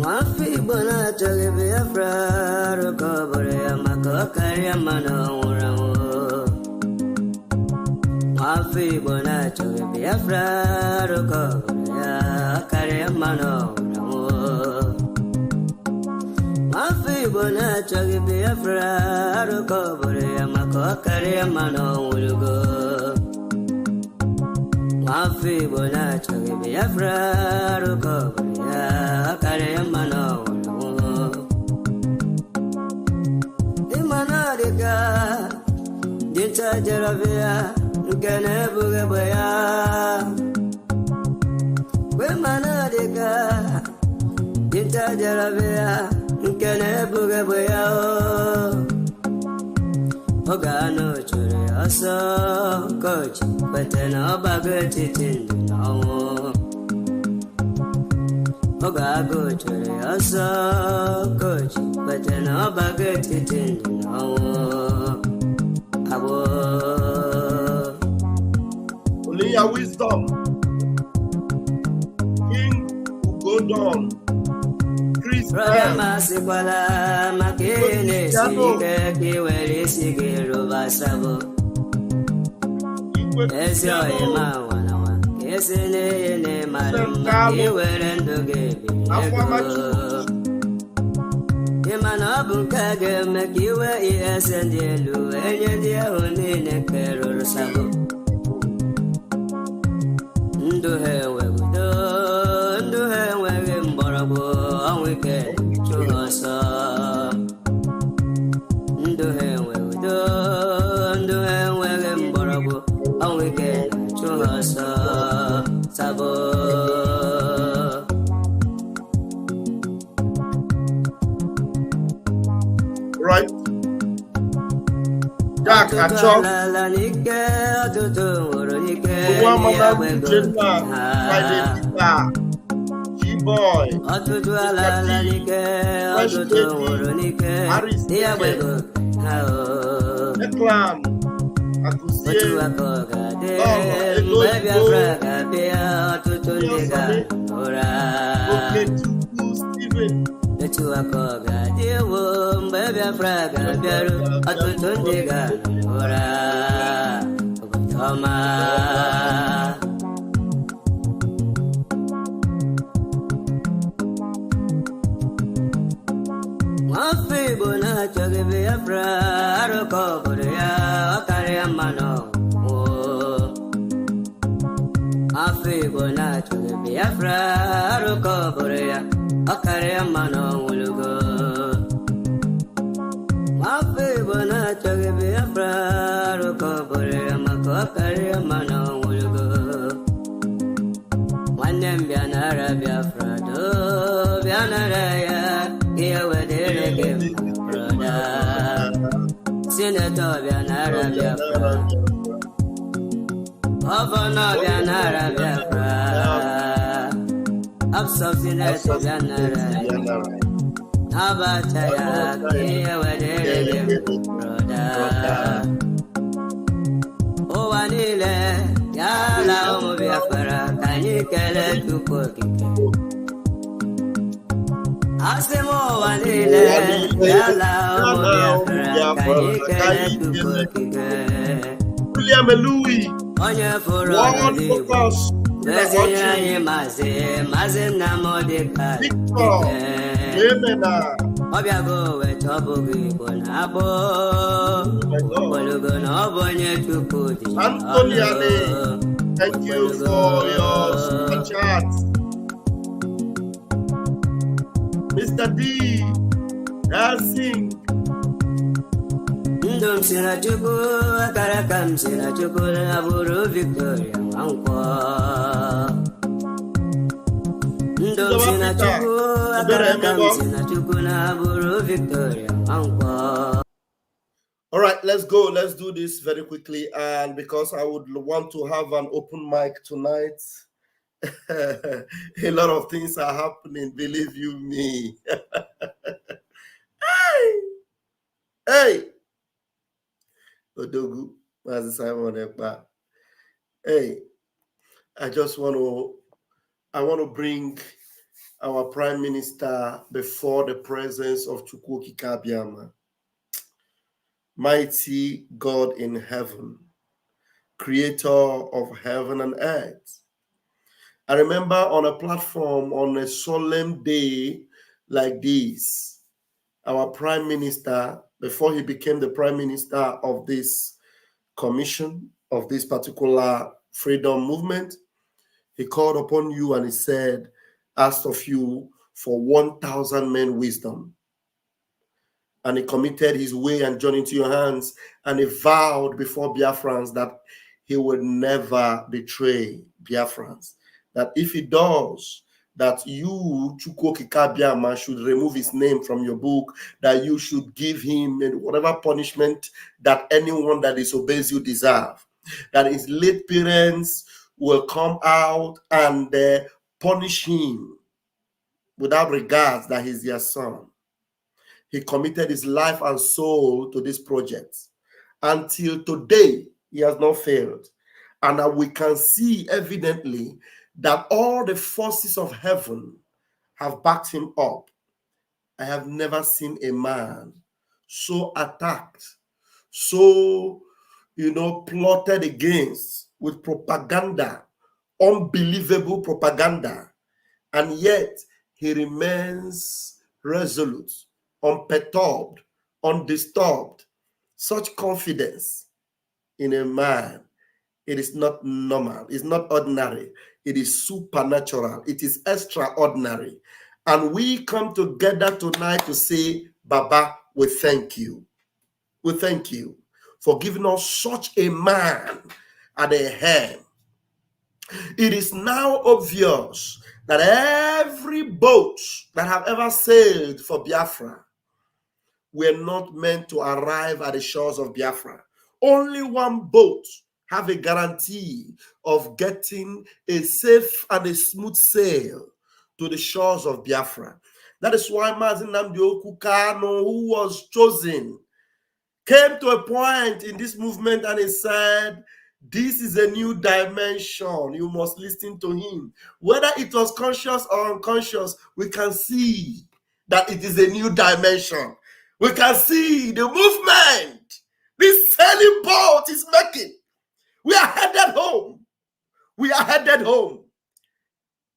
Wafi bona choge Biafra recovery amako kari mano uramo. Wafi bona choge Biafra recovery kari mano uramo. Wafi bona choge Biafra recovery amako kari mano urugo. Wafi bona choge Biafra recovery kare mano imana deka dinta jarabia ngene buge boya we mana deka dinta jarabia ngene buge boya ogano chore aso coach betena bagati tindawo Ogago chore asa coach, but an obaget it in abo. Only your wisdom. King Ugodon. Christian. Masipala makene sige kiweli sige rubasabo. Esyo emawa. Esene maramba iwerendo gebi Imana bunkage mekiwe iesendelu enyedia unine keruru sabu Nduhewe mborabo awike chuhosa Nduhewe mborabo awike chuhosa Sabo right Jack Achok G-Boy Eklam Biafra recovery akare mano ulugo Mafi bona choge Biafra recovery amako akare mano ulugo Wanem bianara Biafra do bianara ya iya wedere game brother Senator bianara Biafra Governor bianara Biafra Absubsidies bianara Abataya kia wedere brother Owanile yala omu Biafra kanyikele tukokike Asemo owanile yala omu Biafra kanyikele tukokike William Louis Onye foro adibo Bezenya ye maze na modeka Obiago wetobugi bonabo Obolugo no bonye tukudi Antoniane, thank you for your super chat. Mr. D, dancing. Ndum sina chuku, akarakam sina chuku Naburu Victoria Mankwa Ndum sina chuku, akarakam sina chuku Naburu Victoria Mankwa. All right, let's go. Let's do this very quickly. And because I would want to have an open mic tonight, a lot of things are happening, believe you me. Hey! Odogu, Master Simon Ekpa. Hey, I want to bring our Prime Minister before the presence of Chukwuokike Abịama. Mighty God in heaven, creator of heaven and earth. I remember on a platform on a solemn day like this, our Prime Minister, before he became the Prime Minister of this commission, of this particular freedom movement, he called upon you and he said, asked of you for 1,000 men wisdom. And he committed his way and journey into your hands, and he vowed before Biafrans that he would never betray Biafrans. That if he does, that you, Chukwuokike Abịama, should remove his name from your book, that you should give him whatever punishment that anyone that disobeys you deserve. That his late parents will come out and punish him without regards that he's their son. He committed his life and soul to this project. Until today, he has not failed. And we can see evidently that all the forces of heaven have backed him up. I have never seen a man so attacked, so, plotted against with propaganda, unbelievable propaganda, and yet he remains resolute, unperturbed, undisturbed. Such confidence in a man, it is not normal, it's not ordinary, it is supernatural, it is extraordinary. And we come together tonight to say, Baba, we thank you. We thank you for giving us such a man at the helm. It is now obvious that every boat that have ever sailed for Biafra were not meant to arrive at the shores of Biafra. Only one boat have a guarantee of getting a safe and a smooth sail to the shores of Biafra. That is why Mazi Nnamdi Okwu Kanu, who was chosen, came to a point in this movement and he said, this is a new dimension. You must listen to him. Whether it was conscious or unconscious, we can see that it is a new dimension. We can see the movement this sailing boat is making. We are headed home. We are headed home.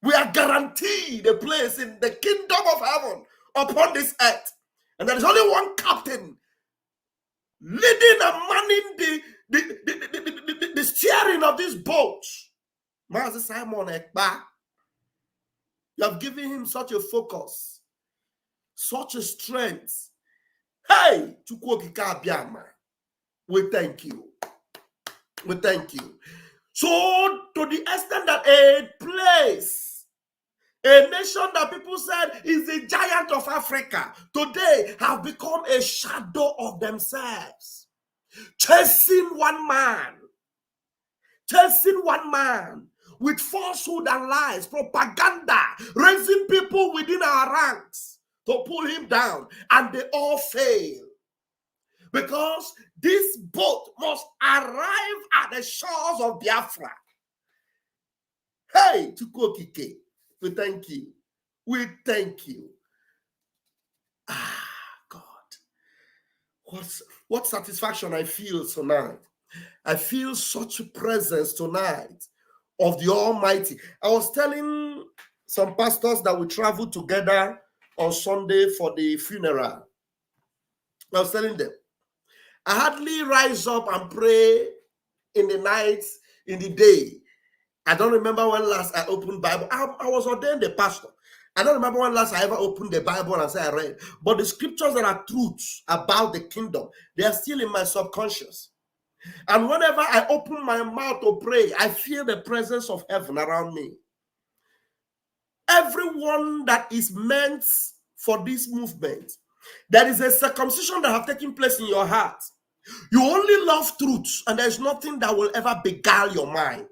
We are guaranteed a place in the kingdom of heaven upon this earth. And there is only one captain leading and manning the steering of this boat. Master Simon Ekpa. You have given him such a focus, such a strength. Hey, Chukwuokike Abịama, we thank you. We thank you. So, to the extent that a place, a nation that people said is the giant of Africa, today have become a shadow of themselves. Chasing one man with falsehood and lies, propaganda, raising people within our ranks to pull him down, and they all fail. Because this boat must arrive at the shores of Biafra. Hey, Chukwuokike, we thank you. We thank you. God. What satisfaction I feel tonight. I feel such a presence tonight of the Almighty. I was telling some pastors that we traveled together on Sunday for the funeral. I was telling them, I hardly rise up and pray in the night, in the day. I don't remember when last I opened Bible. I was ordained a pastor. I don't remember when last I ever opened the Bible and said I read. But the scriptures that are truths about the kingdom, they are still in my subconscious. And whenever I open my mouth to pray, I feel the presence of heaven around me. Everyone that is meant for this movement, there is a circumcision that have taken place in your heart. You only love truth, and there's nothing that will ever beguile your mind.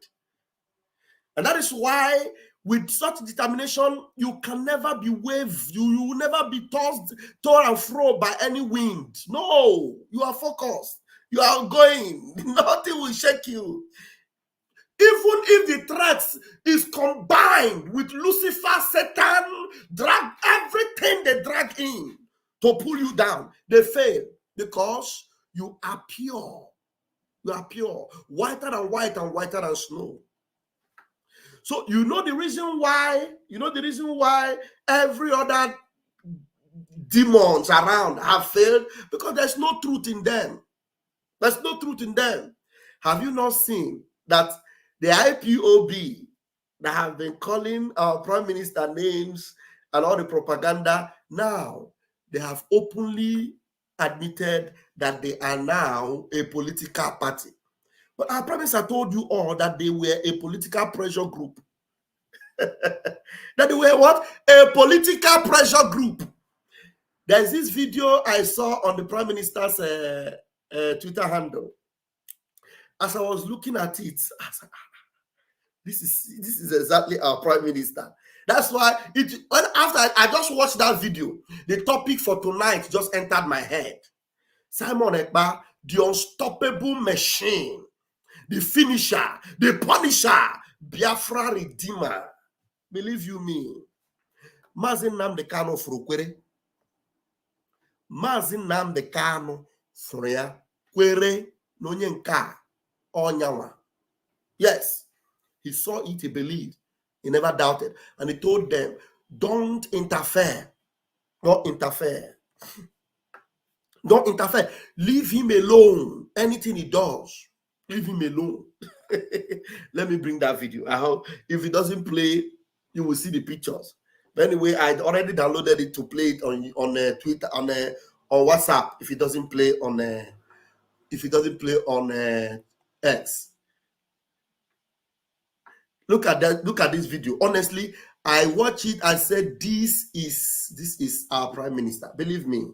And that is why, with such determination, you can never be waved. You will never be tossed to and fro by any wind. No, you are focused. You are going. Nothing will shake you. Even if the threat is combined with Lucifer, Satan, Anything they drag in to pull you down, they fail because you are pure. You are pure, whiter than white and whiter than snow. So you know the reason why. You know the reason why every other demons around have failed, because there's no truth in them. There's no truth in them. Have you not seen that the IPOB that have been calling our prime minister names and all the propaganda, now they have openly admitted that they are now a political party. But our prime minister told you all that they were a political pressure group. That they were what? A political pressure group. There's this video I saw on the prime minister's Twitter handle. As I was looking at it, I said, this is exactly our prime minister. That's why after I just watched that video, the topic for tonight just entered my head. Simon Ekpa, the unstoppable machine, the finisher, the punisher, Biafra redeemer. Believe you me, Mazin Nnamdi Kanu Frukwere. Mazin Nnamdi Kanu Fruya Kwere Nonyenka Onyawa. Yes, he saw it, he believed, he never doubted, and he told them, don't interfere. Don't interfere. Don't interfere. Leave him alone. Anything he does, leave him alone. Let me bring that video. I hope if it doesn't play, you will see the pictures. But anyway, I already downloaded it to play it on Twitter, on WhatsApp. If it doesn't play on X. Look at that. Look at this video. Honestly, I watch it. I said, this is our prime minister. Believe me.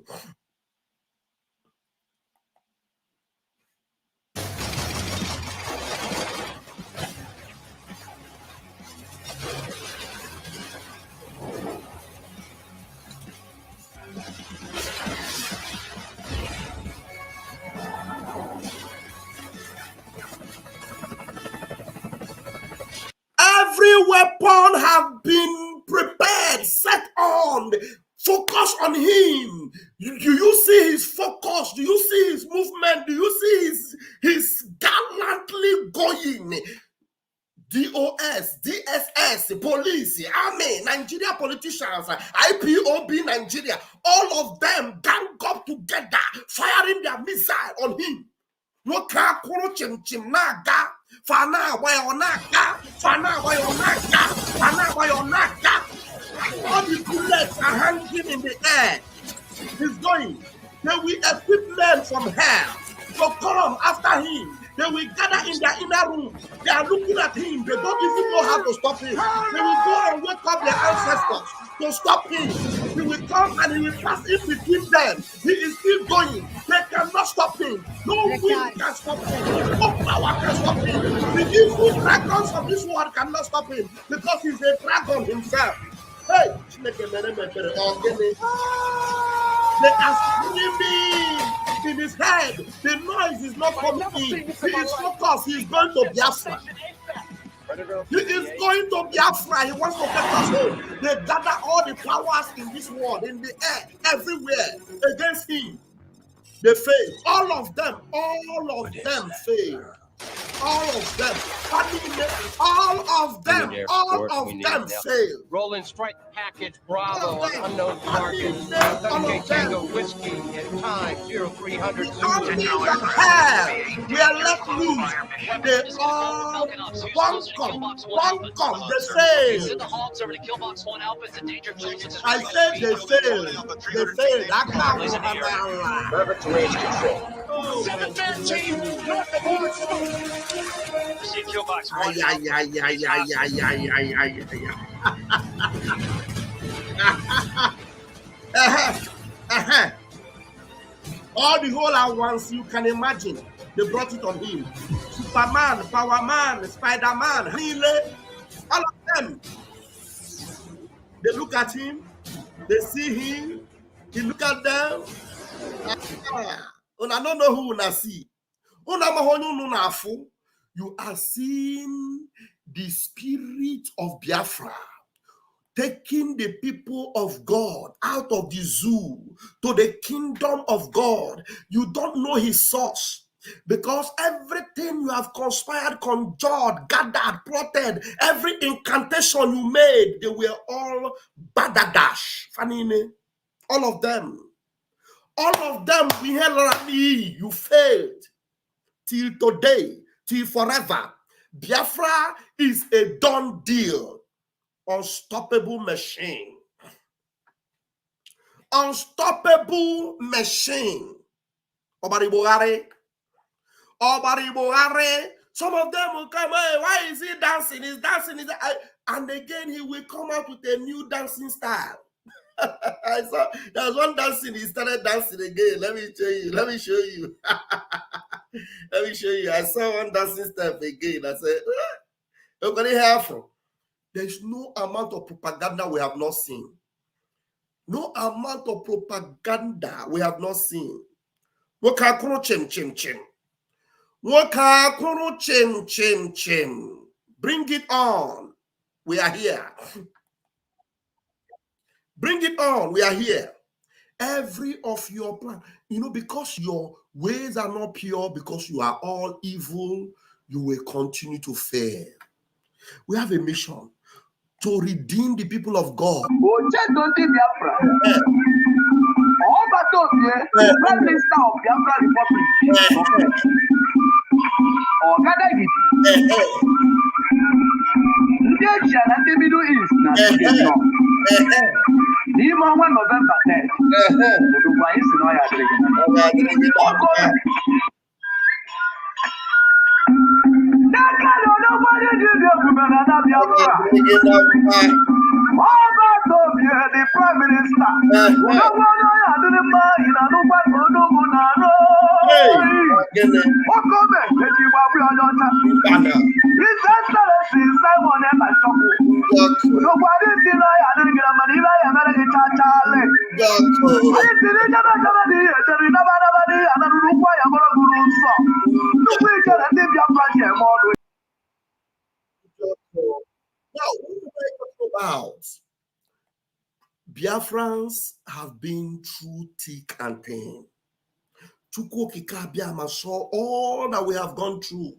Every weapon have been prepared, set on, focus on him. Do you see his focus? Do you see his movement? Do you see his gallantly going? DOS, DSS, police, army, Nigeria politicians, IPOB Nigeria, all of them gang up together, firing their missile on him. No car, chim naga. Fana wayonaga, fana wayonaga, fana wayonaga. All the bullets are hanging in the air. He's going. They will equip men from hell to come after him. They will gather in their inner room. They are looking at him. They don't even know how to stop him. They will go and wake up their ancestors to stop him. He will come and he will pass in between them. He is still going. They cannot stop him. No wind can stop him. No power can stop him. The evil dragons of this world cannot stop him because he's a dragon himself. Hey, they are screaming in his head. The noise is not coming in. He is focused. He is going to Biafra. He is going to Biafra. He wants to get us home. They gather all the powers in this world, in the air, everywhere, against him. They fail. All of them fail. All of them. All of them fail. Rolling strike package Bravo on unknown target. Tango whiskey in time 0300. The armies of hell were let loose. They all bunkum. They fail. I said they failed. They failed. I can't Perfect to range control. 713 north of Orange. See kill box. All the whole at once you can imagine. They brought it on him. Superman, Power Man, Spider-Man, all of them. They look at him, they see him, he look at them. I don't know who I see. You are seeing the spirit of Biafra taking the people of God out of the zoo to the kingdom of God. You don't know his source. Because everything you have conspired, conjured, gathered, plotted, every incantation you made, they were all badadash. Fanine. All of them. All of them, you failed. Till today, till forever. Biafra is a done deal. Unstoppable machine. Unstoppable machine. Obari Bohare. Some of them will come, hey, why is he dancing? He's dancing. And again, he will come out with a new dancing style. I saw there was one dancing, he started dancing again. Let me show you. Let me show you. Let me show you. I saw one dancing step again. I said, look what he have from. There's no amount of propaganda we have not seen. No amount of propaganda we have not seen. Wakakuro chim. Wakakuro chim. Bring it on. We are here. Bring it on. We are here. Every of your plan, because your ways are not pure, because you are all evil, you will continue to fail. We have a mission to redeem the people of God. Prime Minister of Biafra Republic. Middle East. November 10th. The Prime Minister. About Biafrans have been through thick and thin. Chukwu saw all that we have gone through,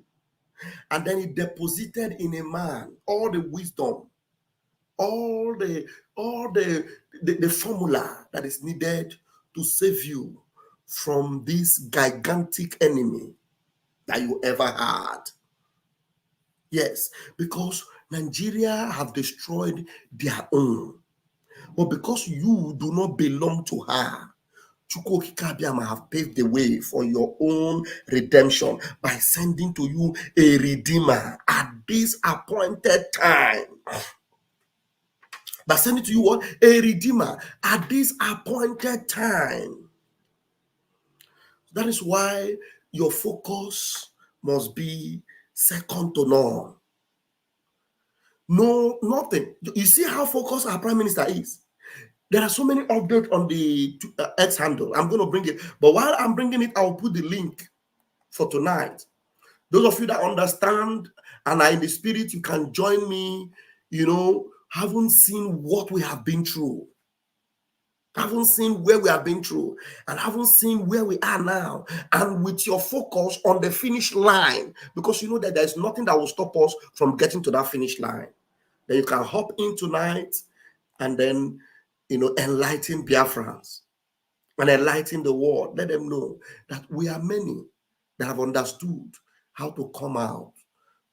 and then he deposited in a man all the wisdom, all the formula that is needed to save you from this gigantic enemy that you ever had. Yes, because Nigeria have destroyed their own. But because you do not belong to her, Chukwu Kabiama have paved the way for your own redemption by sending to you a redeemer at this appointed time. By sending to you what? A redeemer at this appointed time. That is why your focus must be second to none. No, nothing. You see how focused our Prime Minister is. There are so many updates on the X handle. I'm going to bring it. But while I'm bringing it, I'll put the link for tonight. Those of you that understand and are in the spirit, you can join me, haven't seen what we have been through. Haven't seen where we have been through. And haven't seen where we are now. And with your focus on the finish line. Because you know that there's nothing that will stop us from getting to that finish line. Then you can hop in tonight and then, enlighten Biafrans and enlighten the world. Let them know that we are many that have understood how to come out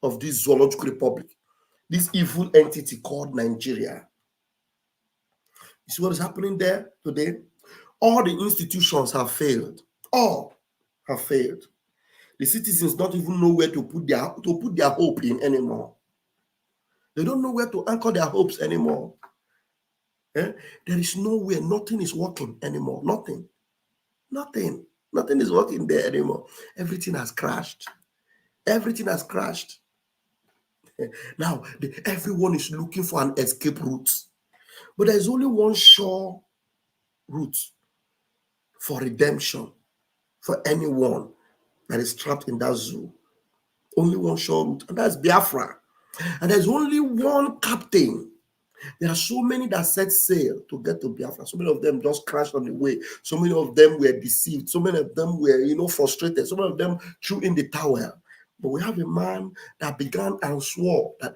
of this zoological republic, this evil entity called Nigeria. You see what is happening there today? All the institutions have failed. All have failed. The citizens don't even know where to put their hope in anymore. They don't know where to anchor their hopes anymore. There is nowhere, nothing is working anymore. Nothing is working there anymore. Everything has crashed. Everything has crashed. Now, everyone is looking for an escape route. But there's only one sure route for redemption for anyone that is trapped in that zoo. Only one sure route, and that's Biafra. And there's only one captain There are so many that set sail to get to Biafra. So many of them just crashed on the way. So many of them were deceived. So many of them were, frustrated. So many of them threw in the towel. But we have a man that began and swore that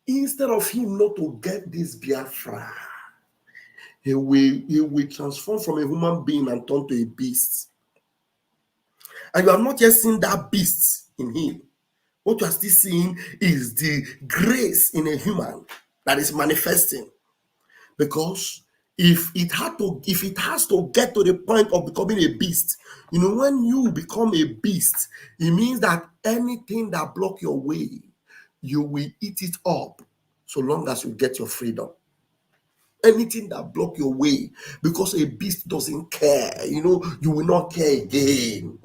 instead of him not to get this Biafra, he will transform from a human being and turn to a beast. And you have not yet seen that beast in him. What you are still seeing is the grace in a human that is manifesting. Because if it has to get to the point of becoming a beast, when you become a beast, it means that anything that block your way, you will eat it up so long as you get your freedom. Anything that block your way, because a beast doesn't care, you will not care again.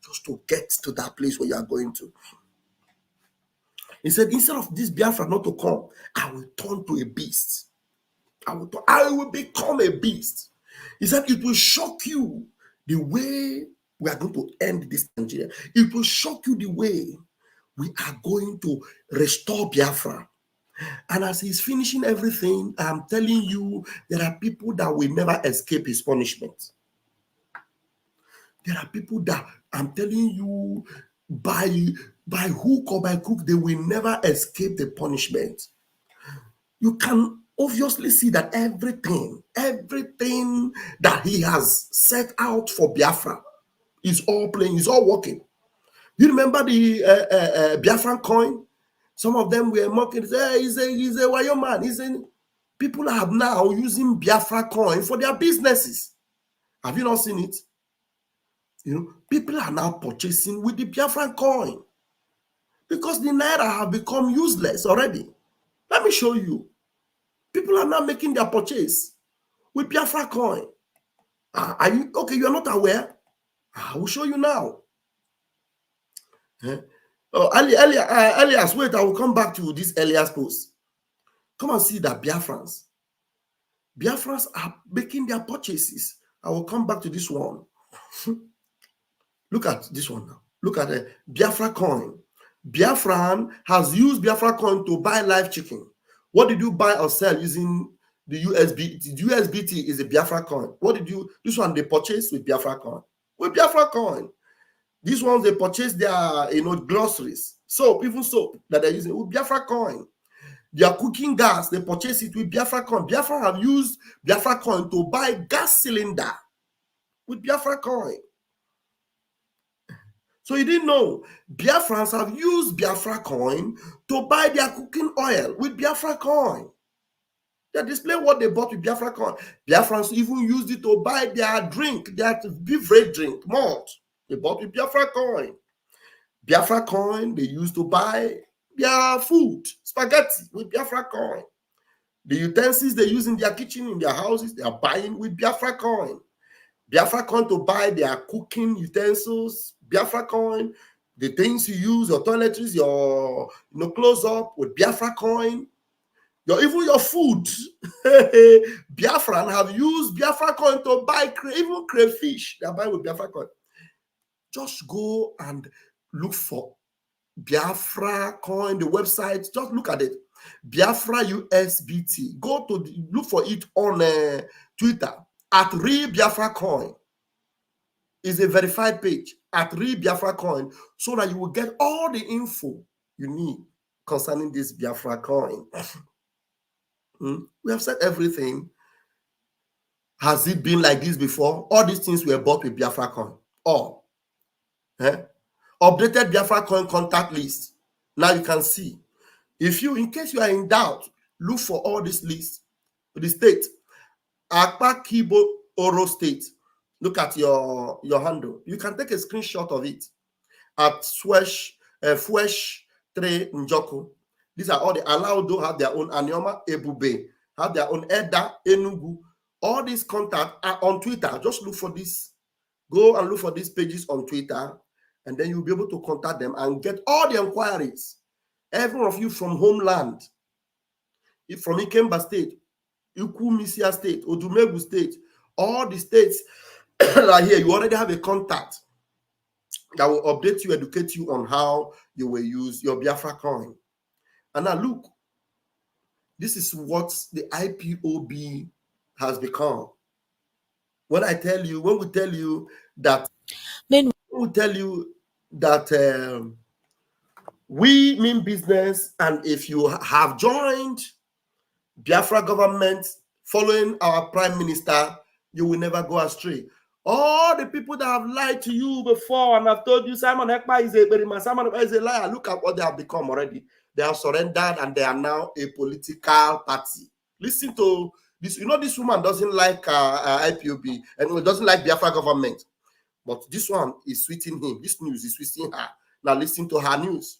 Just to get to that place where you are going to. He said, instead of this Biafra not to come, I will turn to a beast. I will become a beast. He said, it will shock you the way we are going to end this Nigeria. It will shock you the way we are going to restore Biafra. And as he's finishing everything, I'm telling you, there are people that will never escape his punishment. There are people that, I'm telling you, by hook or by crook, they will never escape the punishment. You can obviously see that everything that he has set out for Biafra is all playing, is all working. You remember the Biafran coin? Some of them were mocking, say, he's a Wayo man. People are now using Biafra coin for their businesses. Have you not seen it? People are now purchasing with the Biafran coin because the Naira have become useless already. Let me show you. People are now making their purchase with Biafra coin. Are you okay? You are not aware? I will show you now. Elias, wait, I will come back to this Elias post. Come and see that Biafrans are making their purchases. I will come back to this one. Look at this one now. Look at the Biafra coin. Biafran has used Biafra coin to buy live chicken. What did you buy or sell using the USBT? The USBT is a Biafra coin. This one they purchased with Biafra coin. With Biafra coin. These ones they purchased their groceries. Soap, even soap that they're using with Biafra coin. Their cooking gas, they purchase it with Biafra coin. Biafra have used Biafra coin to buy gas cylinder with Biafra coin. So you didn't know, Biafrans have used Biafra coin to buy their cooking oil with Biafra coin. They display what they bought with Biafra coin. Biafrans even used it to buy their drink, their beverage drink, malt. They bought with Biafra coin. Biafra coin, they used to buy their food, spaghetti with Biafra coin. The utensils they use in their kitchen, in their houses, they are buying with Biafra coin. Biafra coin to buy their cooking utensils, Biafra coin, the things you use, your toiletries, your close up with Biafra coin, even your food. Biafran have used Biafra coin to buy even crayfish. They are buying with Biafra coin. Just go and look for Biafra coin, the website. Just look at it. Biafra USBT. Look for it on Twitter at Real Biafra Coin. Is a verified page at Real Biafra Coin, so that you will get all the info you need concerning this Biafra coin. We have said everything. Has it been like this before? All these things were bought with Biafra coin. All. Updated Biafra coin contact list. Now you can see. In case you are in doubt, look for all these lists. The state. Ekpa Kibo Oro State. Look at your handle. You can take a screenshot of it at Fuesh 3 Njoko. These are all the Alaudo have their own, Anioma Ebube have their own, Eda Enugu. All these contacts are on Twitter. Just look for this. Go and look for these pages on Twitter, and then you'll be able to contact them and get all the inquiries. Every one of you from homeland, from Ikemba State, Ukumisia State, Odumegu State, all the states that are here, you already have a contact that will update you, educate you on how you will use your Biafra coin. And now look, this is what the IPOB has become. When we tell you that we mean business, and if you have joined Biafra government following our prime minister, you will never go astray. All the people that have lied to you before and have told you Simon Ekpa is a Berima, Simon Ekpa is a liar, look at what they have become already. They have surrendered and they are now a political party. Listen to this. You know, this woman doesn't like IPOB and doesn't like Biafra government. But this one is sweeting him. This news is sweeting her. Now listen to her news.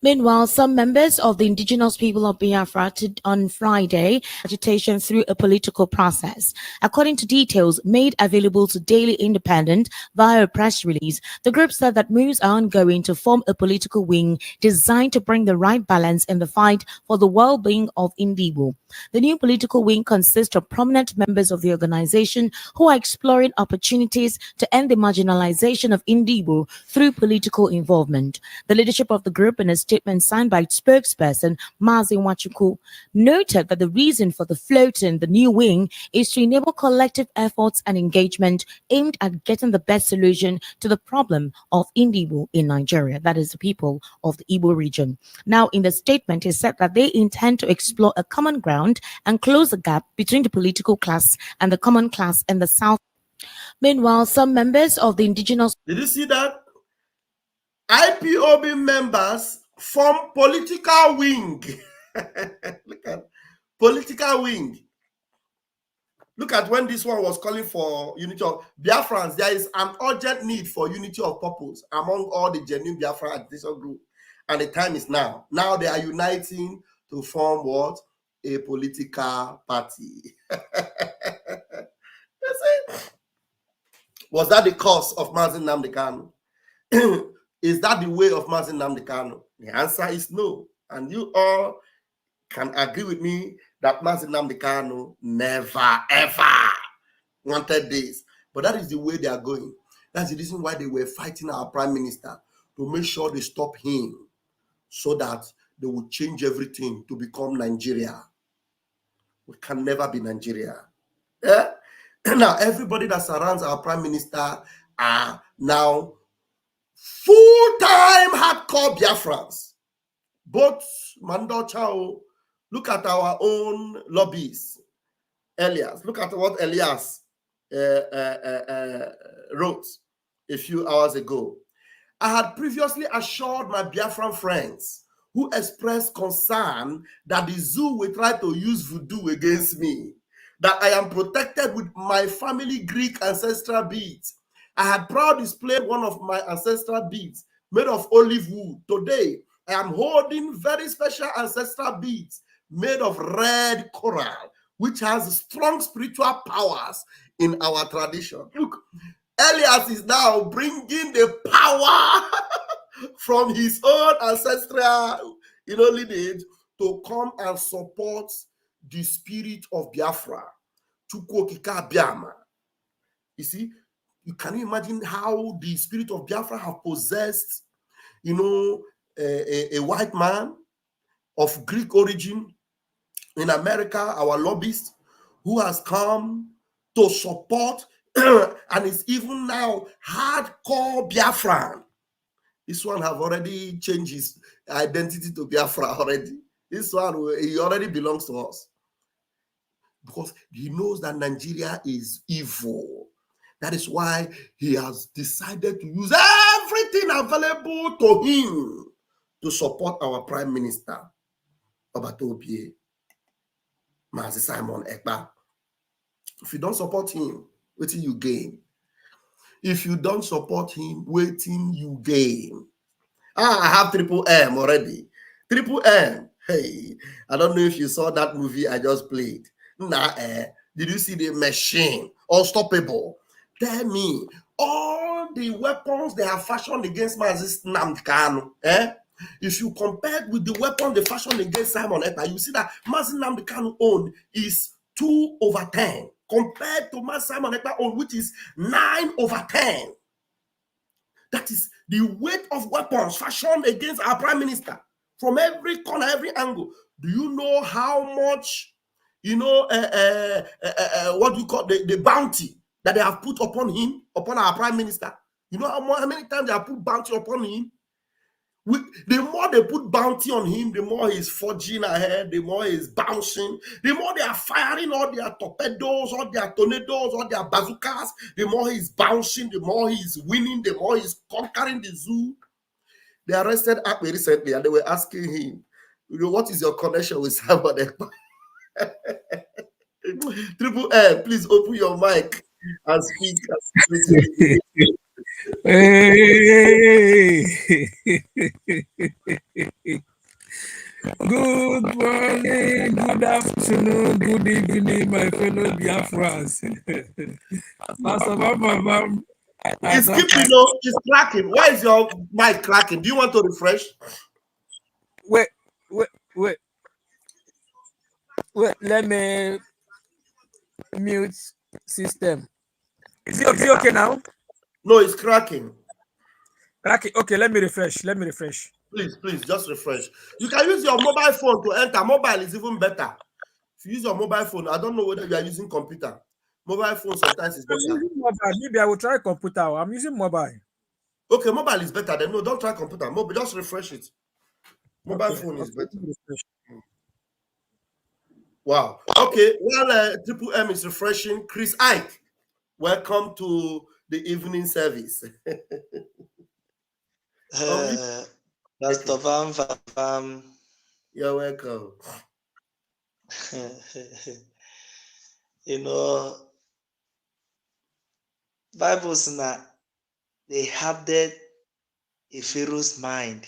Meanwhile, some members of the indigenous people of Biafra on Friday agitation through a political process. According to details made available to Daily Independent via a press release, the group said that moves are ongoing to form a political wing designed to bring the right balance in the fight for the well-being of Indigo. The new political wing consists of prominent members of the organization who are exploring opportunities to end the marginalization of Indigo through political involvement. The leadership of the group, in a statement signed by its spokesperson, Mazi Nwachukwu, noted that the reason for the floating the new wing is to enable collective efforts and engagement aimed at getting the best solution to the problem of Indigo in Nigeria, that is the people of the Igbo region. Now, in the statement, it said that they intend to explore a common ground and close the gap between the political class and the common class in the South. Meanwhile, some members of the indigenous... Did you see that? IPOB members form political wing. Look at political wing. Look at when this one was calling for unity of Biafrans. There is an urgent need for unity of purpose among all the genuine Biafra agitation group. And the time is now. Now they are uniting to form what? A political party. Was that the cause of Mazi Nnamdi Kanu? Is that the way of Mazi Nnamdi Kanu? The answer is no. And you all can agree with me that Mazi Nnamdi Kanu never, ever wanted this. But that is the way they are going. That's the reason why they were fighting our prime minister, to make sure they stop him, so that they would change everything to become Nigeria. We can never be Nigeria. Yeah? Now, everybody that surrounds our prime minister are now full-time hardcore Biafrans. Both Mando Chao, look at our own lobbies. Elias, look at what Elias wrote a few hours ago. I had previously assured my Biafran friends who expressed concern that the zoo will try to use voodoo against me, that I am protected with my family Greek ancestral beads. I had proudly displayed one of my ancestral beads made of olive wood. Today, I am holding very special ancestral beads made of red coral, which has strong spiritual powers in our tradition. Look, Elias is now bringing the power from his own ancestral, lineage to come and support the spirit of Biafra. Chukwokika Biama. You see, you can imagine how the spirit of Biafra have possessed, a white man of Greek origin in America, our lobbyist, who has come to support and is even now hardcore Biafran. This one have already changed his identity to Biafra already. This one, he already belongs to us. Because he knows that Nigeria is evil. That is why he has decided to use everything available to him to support our Prime Minister, Obatobie, Mazi Simon Ekpa. If you don't support him, wait till you gain. If you don't support him, wait till you gain. I have Triple M already. Triple M. Hey, I don't know if you saw that movie I just played. Did you see the machine? Unstoppable. Tell me, all the weapons they have fashioned against Mazi Nnamdi Kanu, if you compare with the weapon they fashioned against Simon Ekpa, you see that Mazi Nnamdi Kanu own is 2/10 compared to Mazi Simon Ekpa own, which is 9/10. That is the weight of weapons fashioned against our prime minister from every corner, every angle. Do you know how much, what do you call the bounty that they have put upon him, upon our prime minister? You know how many times they have put bounty upon him? The more they put bounty on him, the more he's forging ahead, the more he's bouncing, the more they are firing all their torpedoes, all their tornadoes, all their bazookas, the more he's bouncing, the more he's winning, the more he's conquering the zoo. They arrested Ekpa recently and they were asking him, what is your connection with Simon Ekpa? Triple L, please open your mic and speak. Hey. Good morning, good afternoon, good evening, my fellow Biafrans. It's keeping, it's cracking. Why is your mic cracking? Do you want to refresh? Wait. Let me mute system. Is it okay now? No, it's cracking. Cracking. Okay, let me refresh. Please, just refresh. You can use your mobile phone to enter. Mobile is even better. If you use your mobile phone, I don't know whether you are using computer. Mobile phone sometimes is better. I'm using mobile. Maybe I will try computer. I'm using mobile. Okay, mobile is better. Then no, don't try computer. Mobile, just refresh it. Mobile phone is better. Wow. Okay, while Triple M is refreshing, Chris Ike, welcome to the evening service. Pastor Vam. You're welcome. Bible says that they hardened a Pharaoh's heart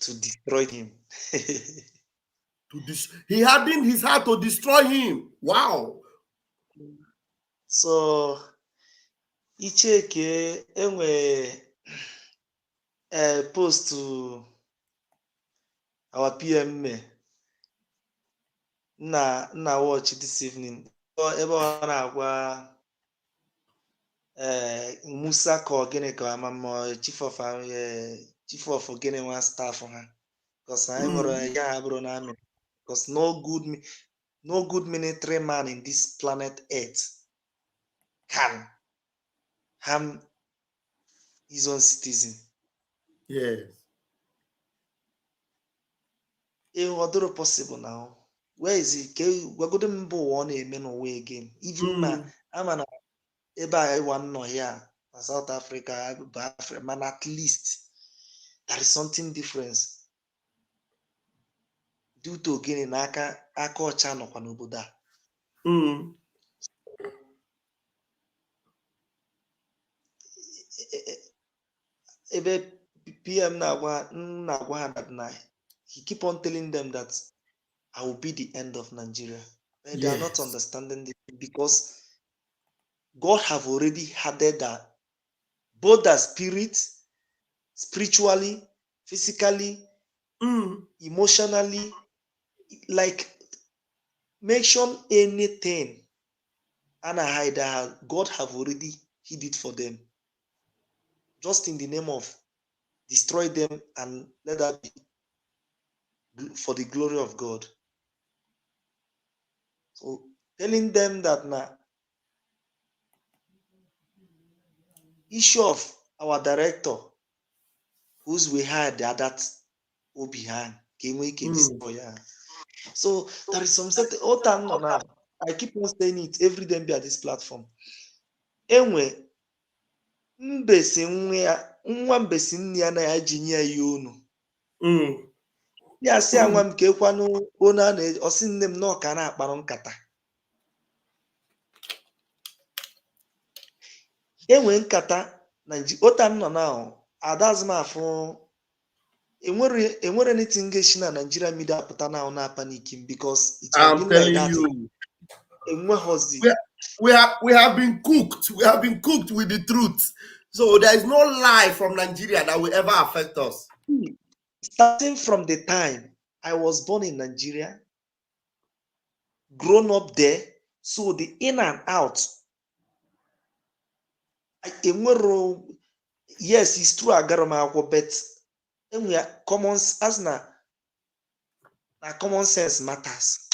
to destroy him. He hardened his heart to destroy him. Wow. So, Icheke enwe post to our PM na watch this evening. Ebe ọ na-agwa Musa ka ogene ka amamo chief of ogene one staff ha, because I nwere ya abụrụ na amị, because no good military man in this planet Earth can harm his own citizen. Yes. What possible now? Where is it? We're going to move on away again. Even I'm an eba one no here, South Africa, Biafra, man, at least there is something different due to again aka ọcha nọkwa n'obodo a. Ebe PM na-agwa that na he keep on telling them that I will be the end of Nigeria. They are not understanding this, because God have already hardened that both the spirit, spiritually, physically, emotionally, like mention anything and I hide that God have already hid it for them, just in the name of destroy them and let that be for the glory of God. So telling them that now issue of our director, whose we had that will behind came we can destroy. So there is some certain now. I keep on saying it every day at this platform. Anyway, mbesi nwa mbesi nne ya na ya jinye ya unu. Ya si anwa m ka ekwanu ona na osi nne m no ka na akparo nkata. Enwe nkata na otan no now adazma afọ enwere anything geshi na Nigeria media pụta now na panicking, because it has been like that. We have been cooked. We have been cooked with the truth. So there is no lie from Nigeria that will ever affect us. Starting from the time I was born in Nigeria, grown up there, so the in and out. yes, it's true agarama but we are common as na common sense matters.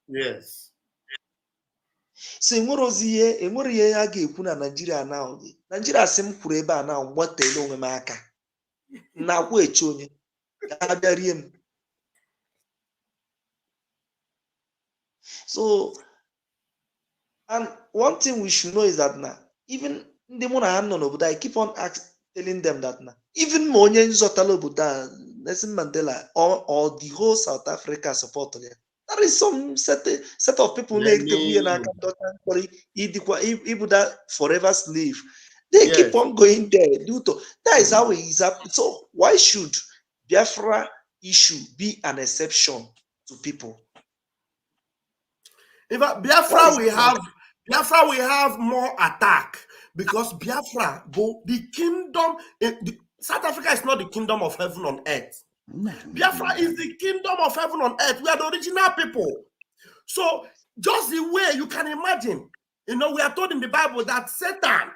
Yes. So enwere ihe a ga-ekwu na Nigeria now. Nigeria sim kwuru ebe a now gbotele onwe m aka. Na kwa eche onye ga bịarie m. So, and one thing we should know is that now, even the mona I keep on telling them that now, even Monye Zotalo Buddha, Nelson Mandela, or the whole South Africa support them. There is some set of people make the we and Ibuda forever slave. They keep on going there. That is how it is. So why should Biafra issue be an exception to people? In fact, Biafra we have more attack because Biafra, the kingdom, South Africa is not the kingdom of heaven on earth. Biafra is the kingdom of heaven on earth. We are the original people. So just the way you can imagine, we are told in the Bible that Satan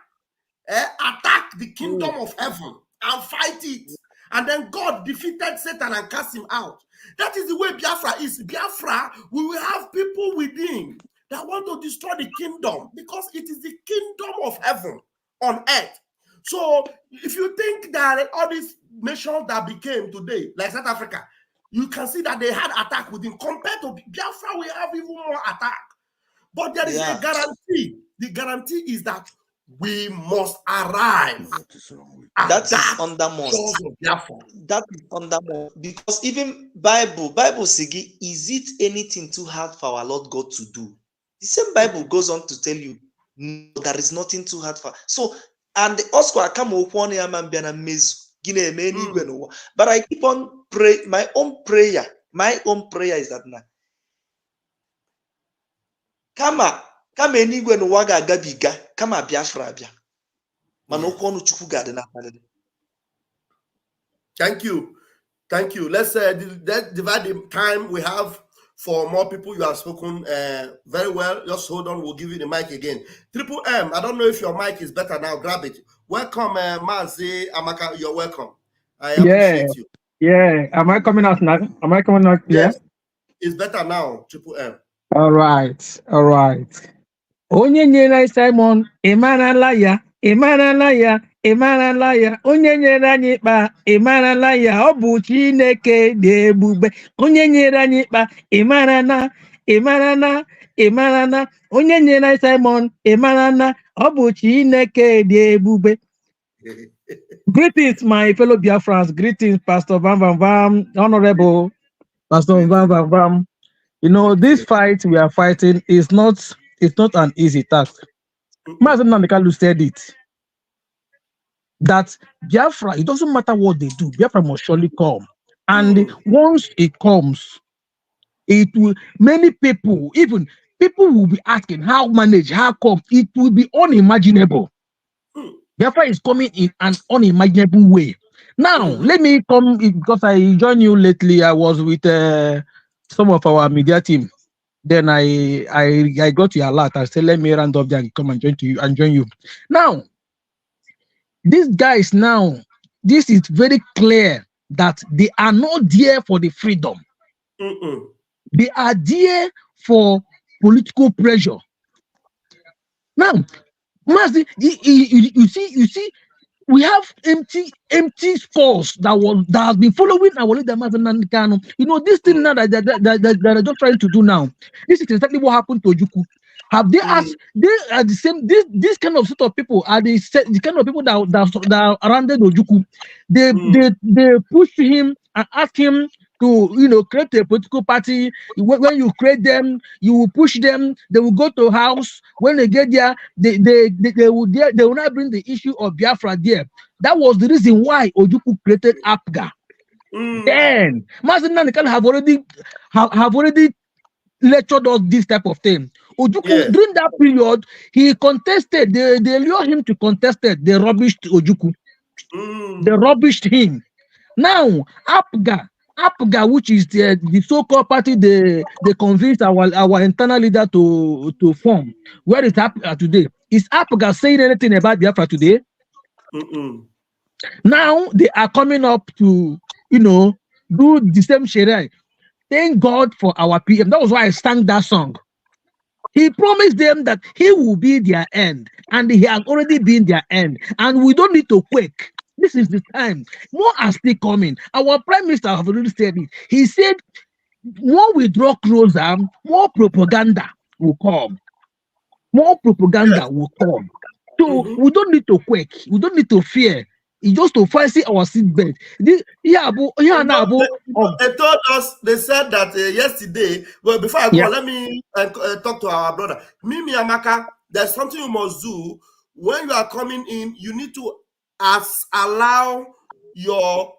attacked the kingdom of heaven and fight it. And then God defeated Satan and cast him out. That is the way Biafra is. Biafra, we will have people within that want to destroy the kingdom because it is the kingdom of heaven on earth. So if you think that all these nations that became today, like South Africa, you can see that they had attack within. Compared to Biafra, we have even more attack. But there is a guarantee. The guarantee is that we must arrive. That is undermost. That is undermost. Because even Bible Sigi, is it anything too hard for our Lord God to do? The same Bible goes on to tell you, no, there is nothing too hard for. So, and Oscar come upon but I keep on praying. My own prayer is that now. Kama enigwe no waga gabiga, kama Biafra bia. Thank you. Let's divide the time we have for more people. You have spoken very well. Just hold on. We'll give you the mic again. Triple M. I don't know if your mic is better now. Grab it. Welcome, Mazi Amaka. You're welcome. I appreciate you. Yeah. Am I coming out now? Yes. It's better now. Triple M. All right. Onye nyere Simon, ịmarala ya. Onye nyere anyị ikpa, ịmarala ya. Ọ bụ Chineke dị ebube. Onye nyere anyị ikpa, ịmarana. Onye nyere Simon, ịmarana. Ọ bụ Chineke dị ebube. Greetings, my fellow Biafrans. Greetings, Pastor Bam, Honorable Pastor Bam. This fight we are fighting is not an easy task. Mazen Nandekalu said it. That Biafra, it doesn't matter what they do, Biafra must surely come. And once it comes, it will, many people, even people will be asking how manage, how come, it will be unimaginable. Biafra is coming in an unimaginable way. Now, let me come, because I joined you lately. I was with some of our media team. Then I got your alert. I said, let me round up there and come and join you. Now, these guys now, this is very clear that they are not there for the freedom. They are there for political pressure. Now, you see, we have empty scores that has been following our leader Mazen Nandekano. This thing now that they're just trying to do now. This is exactly what happened to Ojukwu. Have they asked? They are the same. This kind of sort of people are the kind of people that surrounded Ojukwu. They push him and ask him to create a political party. When you create them, you will push them. They will go to house. When they get there, they will not bring the issue of Biafra there. That was the reason why Ojukwu created APGA. Then Mazen Nandekano have already lectured us this type of thing. Ojukwu during that period, he contested. They lured him to contest it. They rubbished Ojukwu. They rubbished him. Now APGA, which is the so-called party they convinced our internal leader to form. Where is APGA today? Is APGA saying anything about Biafra today? Now they are coming up to, do the same Sharia. Thank God for our PM. That was why I sang that song. He promised them that he will be their end, and he has already been their end. And we don't need to quake. This is the time. More are still coming. Our prime minister has already said it. He said, more we draw closer, more propaganda will come. More propaganda will come. So we don't need to quake. We don't need to fear. It's just to fancy our seatbelt. They told us, they said that yesterday. Well, before I go, let me talk to our brother. Mimi Amaka, there's something you must do. When you are coming in, you need to allow your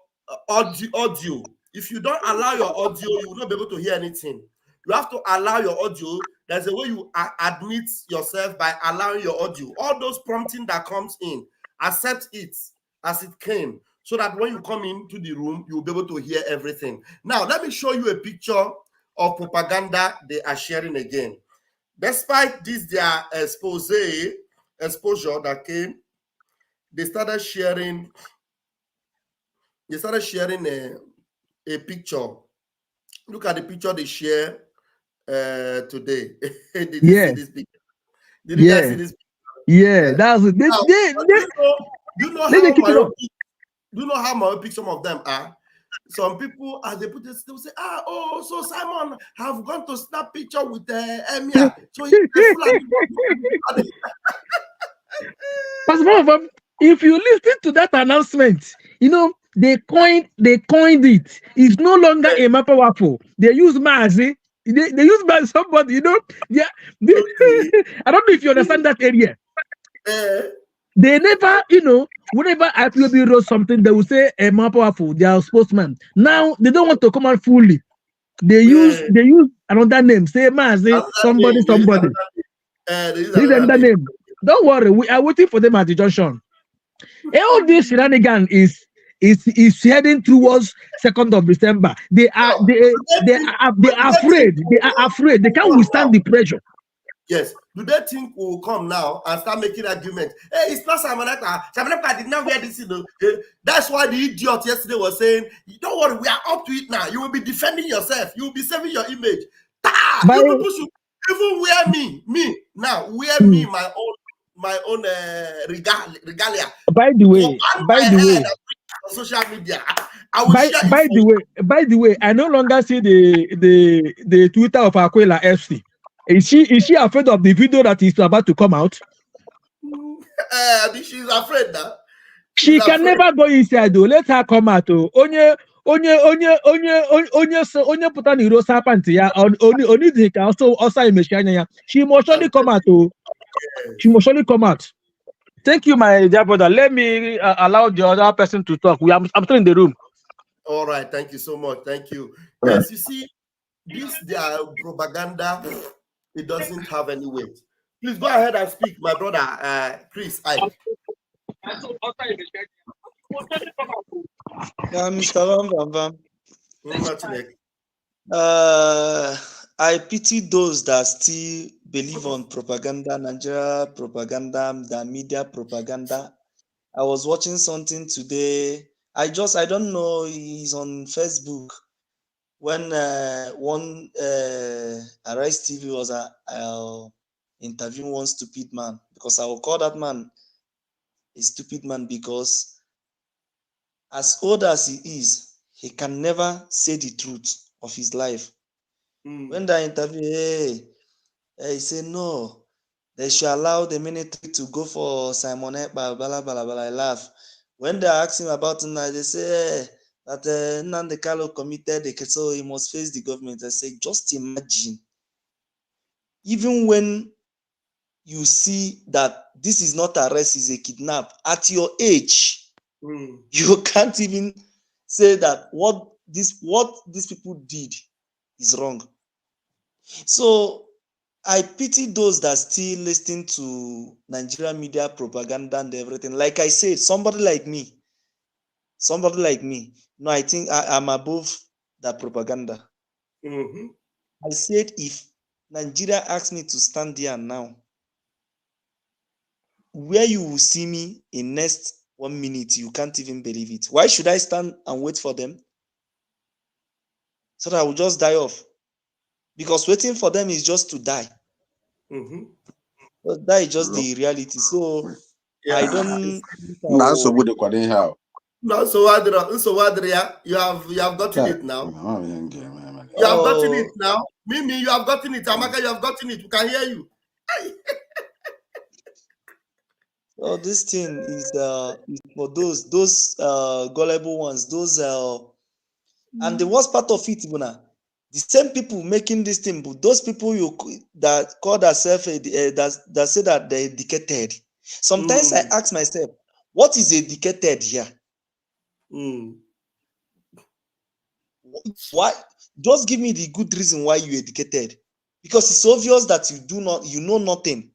audio. If you don't allow your audio, you will not be able to hear anything. You have to allow your audio. There's a way you admit yourself by allowing your audio. All those prompting that comes in, accept it as it came, so that when you come into the room, you'll be able to hear everything. Now, let me show you a picture of propaganda they are sharing again. Despite this, their exposure that came, they started sharing a picture. Look at the picture they share today. Did you see this picture? Did you guys see this picture? Yeah, that's it. Do you know how myopic some of them are? Some people, as they put this, they will say, so Simon have gone to snap picture with the Emir. So if you listen to that announcement, they coined it. It's no longer a mapper waffle. They use Mazi. They use by somebody, Yeah. I don't know if you understand that area. They never, whenever IPOB wrote something, they will say a more powerful, they are spokesman. Now they don't want to come out fully. They use another name, say Mazi, somebody. This is another name. Don't worry, we are waiting for them at the junction. All this shenanigan is heading towards 2nd of December. They are afraid. They are afraid. They can't withstand the pressure. Yes. Do they think we'll come now and start making arguments? Hey, it's not Samanaka. Samanaka did not wear this. That's why the idiot yesterday was saying, don't worry, we are up to it now. You will be defending yourself. You will be saving your image. You people should even wear me now. Wear me my own regalia. By the way, social media. By the way, I no longer see the Twitter of Aquila FC. Is she afraid of the video that is about to come out? She's afraid now. She can never go inside though. Let her come out. Onye put on the serpent ya. Only they can also imeshanya ya. She must surely come out. She must surely come out. Thank you, my dear brother. Let me allow the other person to talk. I'm still in the room. All right. Thank you so much. Thank you. Yes, you see, their propaganda, it doesn't have any weight. Please go ahead and speak, my brother, Chris. Mr. I pity those that still believe on propaganda, Nigeria propaganda, the media propaganda. I was watching something today. I don't know, he's on Facebook. When one Arise TV was interviewing one stupid man, because I will call that man a stupid man, because as old as he is, he can never say the truth of his life. When they interview, he said, no, they should allow the military to go for Simon Ekpa, blah, blah, blah, blah. I laugh. When they ask him about it, they say that Nnamdi Kanu committed, so he must face the government. I say, just imagine, even when you see that this is not arrest, is a kidnap, at your age, you can't even say that what these people did is wrong. So I pity those that still listen to Nigerian media propaganda and everything. Like I said, somebody like me, no, I think I'm above that propaganda. I said, if Nigeria asked me to stand there now, where you will see me in next 1 minute. You can't even believe it. Why should I stand and wait for them? So that I will just die off. Because waiting for them is just to die. So that is just the reality. So I don't. Now, so what they how? No, so Adria, you have gotten it now. You have gotten it now. Mimi, you have gotten it. Amaka, you have gotten it. We can hear you. Oh, this thing is for those gullible ones. Those and the worst part of it, Buna, the same people making this thing, but those people that call themselves that say that they're educated. Sometimes I ask myself, what is educated here? Why? Just give me the good reason why you educated, because it's obvious that you know nothing.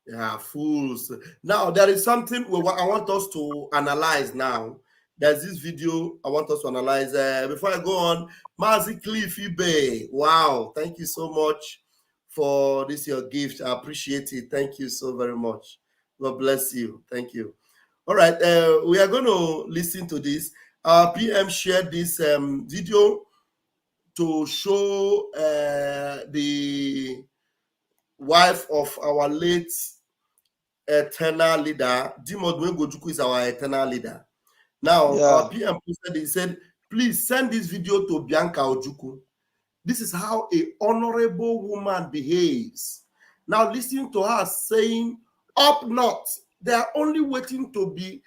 Yeah, fools. Now there is something I want us to analyze now. There's this video I want us to analyze. Before I go on, Mazi Cliffy Bay. Wow, thank you so much for this your gift. I appreciate it. Thank you so very much. God bless you. Thank you. All right, we are going to listen to this. PM shared this video to show the wife of our late eternal leader. Dimod Wengojuku is our eternal leader. Now, our PM posted, he said, please send this video to Bianca Ojukwu. This is how a honorable woman behaves. Now, listen to her saying, up north, they are only waiting to be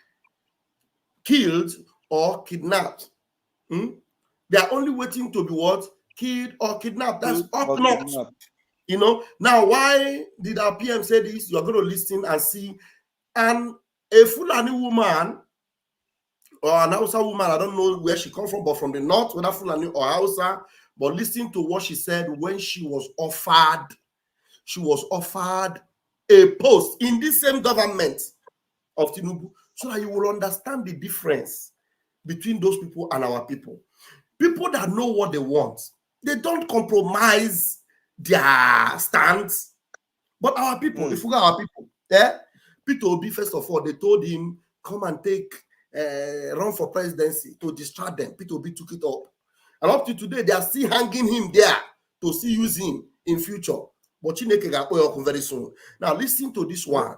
killed or kidnapped. They are only waiting to be what? Killed or kidnapped. That's up north. You know, now why did our PM say this? You're going to listen and see. And a Fulani woman or an Hausa woman, I don't know where she comes from, but from the north, whether Fulani or Hausa, but listen to what she said when she was offered a post in this same government of Tinubu, so that you will understand the difference between those people and our people. People that know what they want, they don't compromise their stance. But our people, if we got our people, Peter Obi, first of all, they told him, come and take run for presidency to distract them. Peter Obi took it up. And up to today, they are still hanging him there to see use him in future. But Chineke got very soon. Now listen to this one.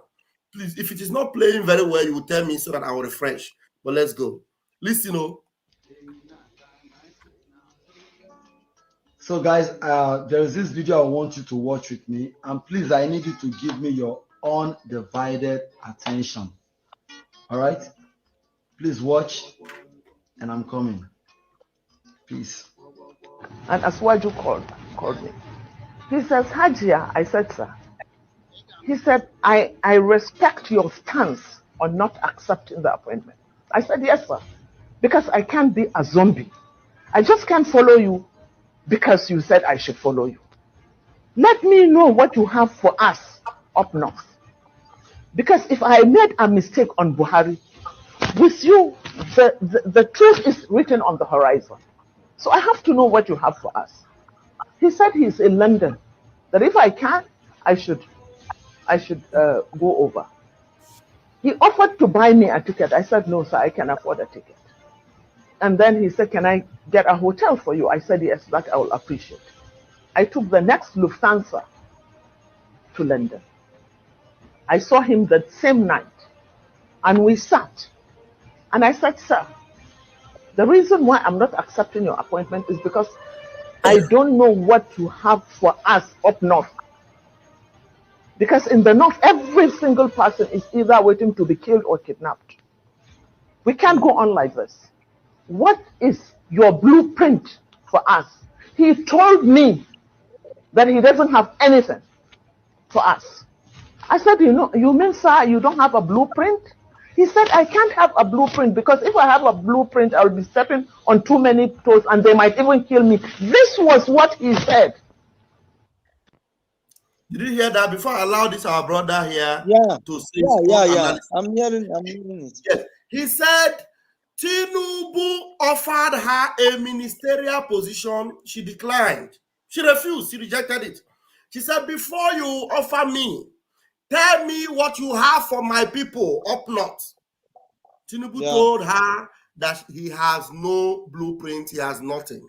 Please, if it is not playing very well, you will tell me so that I will refresh. But let's go. Listen, So guys, there is this video I want you to watch with me, and please, I need you to give me your undivided attention. All right? Please watch, and I'm coming. Peace. And Aswaju called me. He says, Hajia, I said, sir. He said, I respect your stance on not accepting the appointment. I said, yes, sir. Because I can't be a zombie. I just can't follow you because you said I should follow you. Let me know what you have for us up north. Because if I made a mistake on Buhari, with you, the truth is written on the horizon. So I have to know what you have for us. He said he's in London, that if I can, I should go over. He offered to buy me a ticket. I said, no, sir, I can afford a ticket. And then he said, can I get a hotel for you? I said, yes, that I will appreciate. I took the next Lufthansa to London. I saw him that same night, and we sat. And I said, sir, the reason why I'm not accepting your appointment is because I don't know what you have for us up north. Because in the north, every single person is either waiting to be killed or kidnapped. We can't go on like this. What is your blueprint for us? He told me that he doesn't have anything for us. I said, you mean, sir, you don't have a blueprint? He said, I can't have a blueprint because if I have a blueprint, I'll be stepping on too many toes and they might even kill me. This was what he said. Did you hear that? Before I allow this, our brother here to say I'm hearing it. Yes. He said, Tinubu offered her a ministerial position. She declined. She refused. She rejected it. She said, before you offer me, tell me what you have for my people up north. Tinubu told her that he has no blueprint, he has nothing.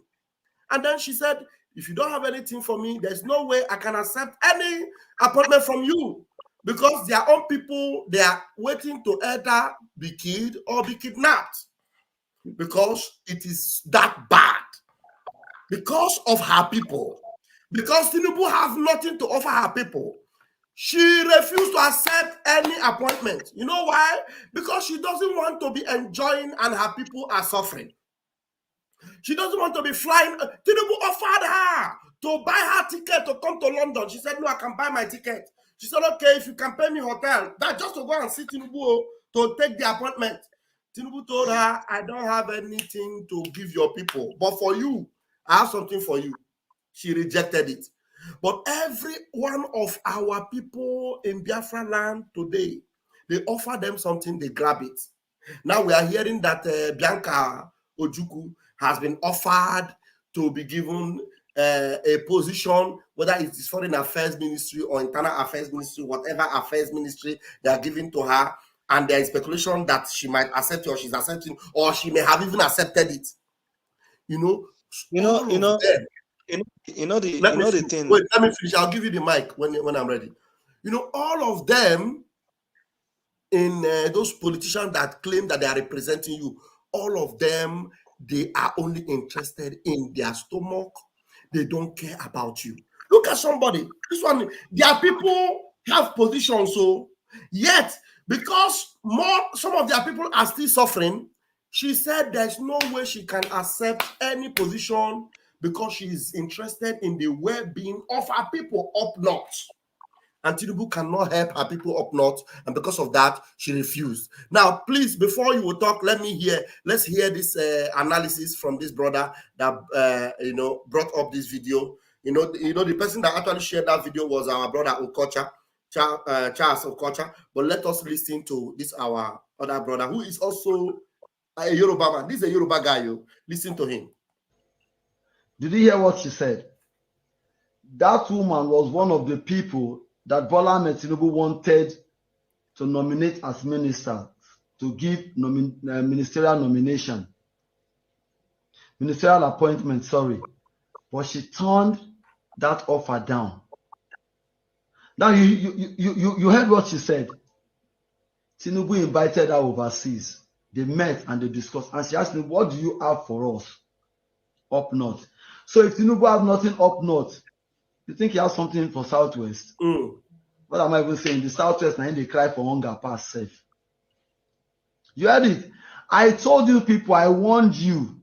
And then she said, if you don't have anything for me, there's no way I can accept any appointment from you. Because their own people, they are waiting to either be killed or be kidnapped. Because it is that bad. Because of her people. Because Tinubu have nothing to offer her people. She refused to accept any appointment. You know why? Because she doesn't want to be enjoying and her people are suffering. She doesn't want to be flying. Tinubu offered her to buy her ticket to come to London. She said, no, I can buy my ticket. She said, okay, if you can pay me hotel, that's just to go and see Tinubu to take the appointment. Tinubu told her, I don't have anything to give your people, but for you, I have something for you. She rejected it. But every one of our people in Biafra land today, they offer them something, they grab it. Now we are hearing that Bianca Ojukwu has been offered to be given a position, whether it is Foreign Affairs Ministry or Internal Affairs Ministry, whatever affairs ministry they are giving to her, and there is speculation that she might accept it or she's accepting, or she may have even accepted it. You know the thing. Wait, let me finish. I'll give you the mic when I'm ready. You know, all of them in those politicians that claim that they are representing you, all of them, they are only interested in their stomach. They don't care about you. Look at somebody. This one, their people have positions, so yet because some of their people are still suffering, she said there's no way she can accept any position because she is interested in the well-being of her people up north. And Tinubu cannot help her people up north, and because of that, she refused. Now, please, before you will talk, let's hear this analysis from this brother that brought up this video. The person that actually shared that video was our brother Okocha, Charles Okocha. But let us listen to this our other brother who is also a Yoruba man. This is a Yoruba guy. Listen to him. Did you hear what she said? That woman was one of the people that Bola Ahmed Tinubu wanted to nominate as minister, to give ministerial appointment, sorry. But she turned that offer down. Now you heard what she said. Tinubu invited her overseas. They met and they discussed. And she asked me, what do you have for us up north? So if Tinubu have nothing up north, you think he has something for Southwest? What am I even saying? The Southwest, now they cry for hunger past safe. You heard it. I told you people, I warned you.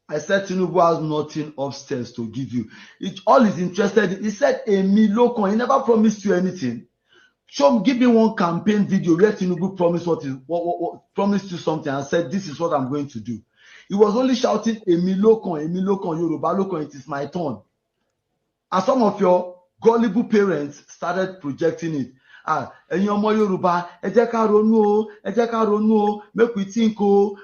I said Tinubu has nothing upstairs to give you. All he's interested in, he said a milocon. He never promised you anything. Give me one campaign video where Tinubu promised promised you something and said, this is what I'm going to do. He was only shouting a milocon, Yoruba locon, it is my turn. And some of your gullible parents started projecting it. Ẹ̀yin ọmọ Yorùbá, ẹ jẹ́ ká ronú o, make we think o,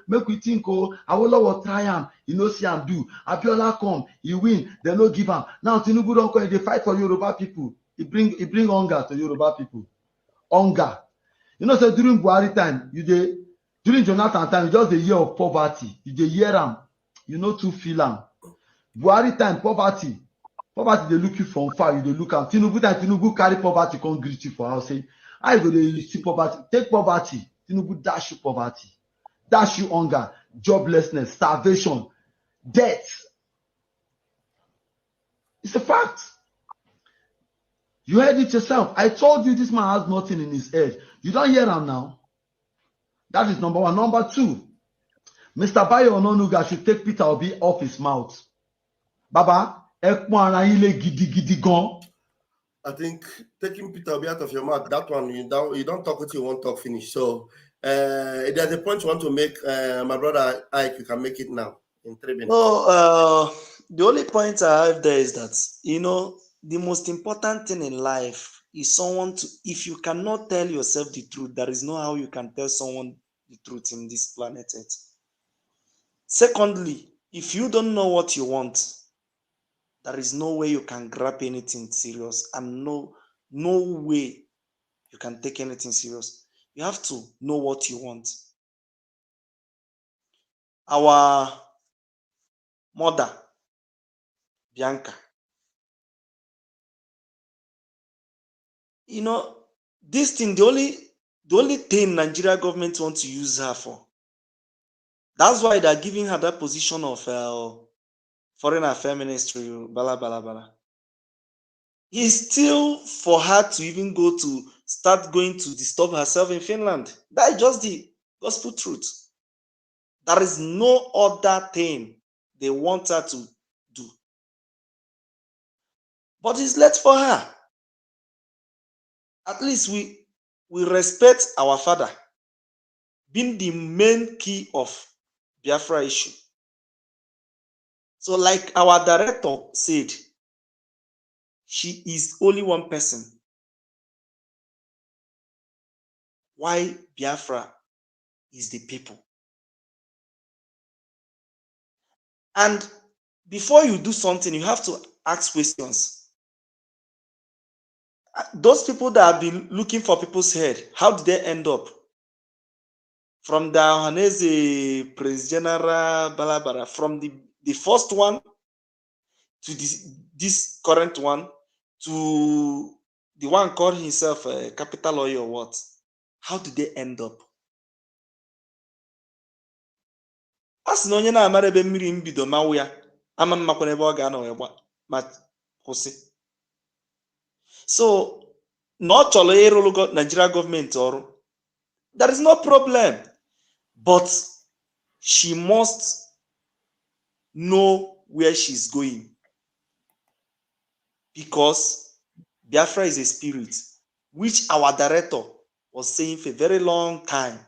Awolowo try am, see am do. Abiola come, he win, they no give am. Now Tinubu don come, they fight for Yoruba people. He bring hunger to Yoruba people. Hunger. So during Buhari time, during Jonathan time, just the year of poverty. You dey hear am, too feel am. Buhari time, poverty, they look you from far, you dey look am. Tinubu carry poverty, come greet you for house. Say, how you go dey see poverty? Take poverty. Tinubu dash you poverty, dash you hunger, joblessness, starvation, death. It's a fact. You heard it yourself. I told you this man has nothing in his head. You don't hear him now. That is number one. Number two, Mr. Bayo Ononuga should take Peter Obi off his mouth. Baba, gidi gan. I think taking Peter Obi out of your mouth, that one, you don't talk what you want to talk finish. So if there's a point you want to make, my brother Ike, you can make it now in 3 minutes. No, the only point I have there is that, the most important thing in life is if you cannot tell yourself the truth, there is no how you can tell someone the truth in this planet Earth. Secondly, if you don't know what you want, there is no way you can grab anything serious, and no way you can take anything serious. You have to know what you want. our mother, Bianca. You know, this thing, the only thing Nigeria government want to use her for. That's why they're giving her that position of foreign affairs ministry, blah, blah, blah. It's still for her to even start going to disturb herself in Finland. That's just the gospel truth. There is no other thing they want her to do. But it's left for her. At least we respect our father being the main key of Biafra issue. So like our director said, she is only one person. Why Biafra is the people. And before you do something, you have to ask questions. Those people that have been looking for people's head, how did they end up? From the Ohanese Prince General Balabara, from the first one to this current one, to the one called himself a capital lawyer or what? How did they end up? As no onye na-amara ebe mmiri mbido mawu ya, ama mmakwa n'ebe ọ ga-anọ wee gba ma kwụsị. So, no chọrọ ịrụrụ Nigeria government ọrụ. There is no problem. But she must know where she's going. Because Biafra is a spirit, which our director was saying for a very long time.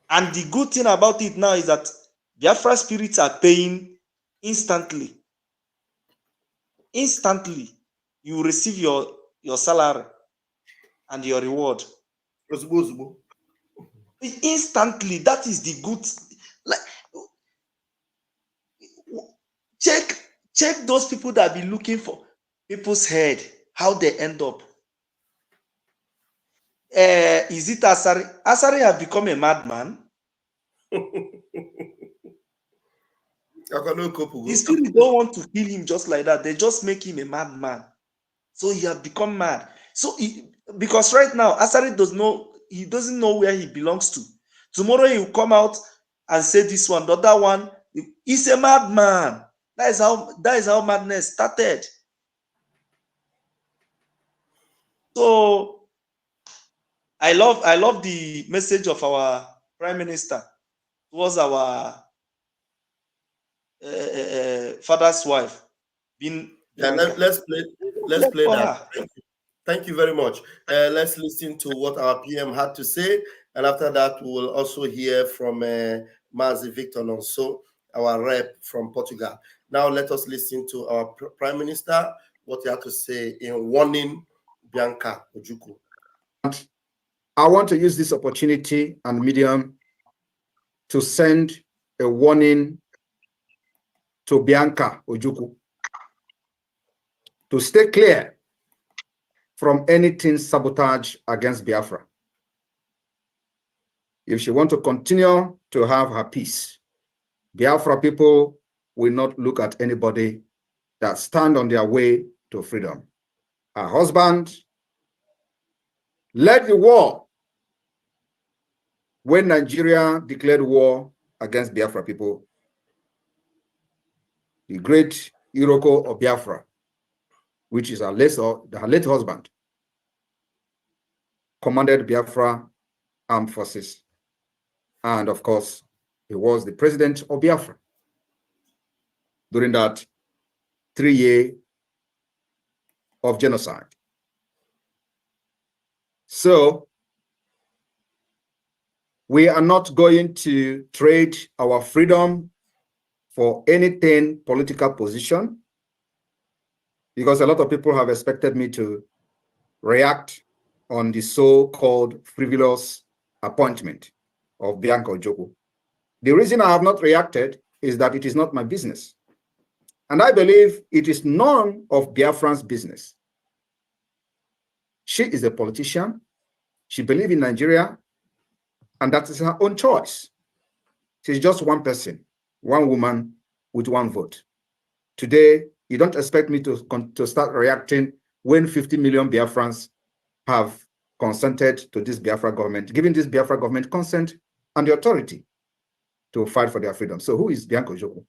And the good thing about it now is that Biafra spirits are paying instantly. Instantly, you receive your salary and your reward. Instantly, that is the good. Like, check those people that be looking for people's head, how they end up. Is it Asari? Asari have become a madman. The spirit don't want to kill him just like that. They just make him a madman. So he have become mad. So because right now Asari doesn't know where he belongs to. Tomorrow he will come out and say this one, the other one. He's a madman. That is how madness started. So I love the message of our Prime Minister towards our father's wife. Let's play that. Thank you very much. Let's listen to what our PM had to say, and after that we will also hear from Mazi Victor Nonso, our rep from Portugal. Now let us listen to our Prime Minister, what he had to say in warning Bianca Ojukwu. I want to use this opportunity and medium to send a warning to Bianca Ojukwu to stay clear from anything sabotage against Biafra. If she wants to continue to have her peace, Biafra people will not look at anybody that stand on their way to freedom. Her husband led the war when Nigeria declared war against Biafra people. The great Iroko of Biafra, which is her late husband, commanded Biafra armed forces. And of course, he was the president of Biafra during that 3 years of genocide. So we are not going to trade our freedom for anything political position, because a lot of people have expected me to react on the so-called frivolous appointment of Bianca Ojukwu. The reason I have not reacted is that it is not my business. And I believe it is none of Biafran's business. She is a politician. She believes in Nigeria, and that is her own choice. She's just one person, one woman with one vote. Today, you don't expect me to start reacting when 50 million Biafrans have consented to this Biafra government, giving this Biafra government consent and the authority to fight for their freedom. So who is Bianca Ojukwu?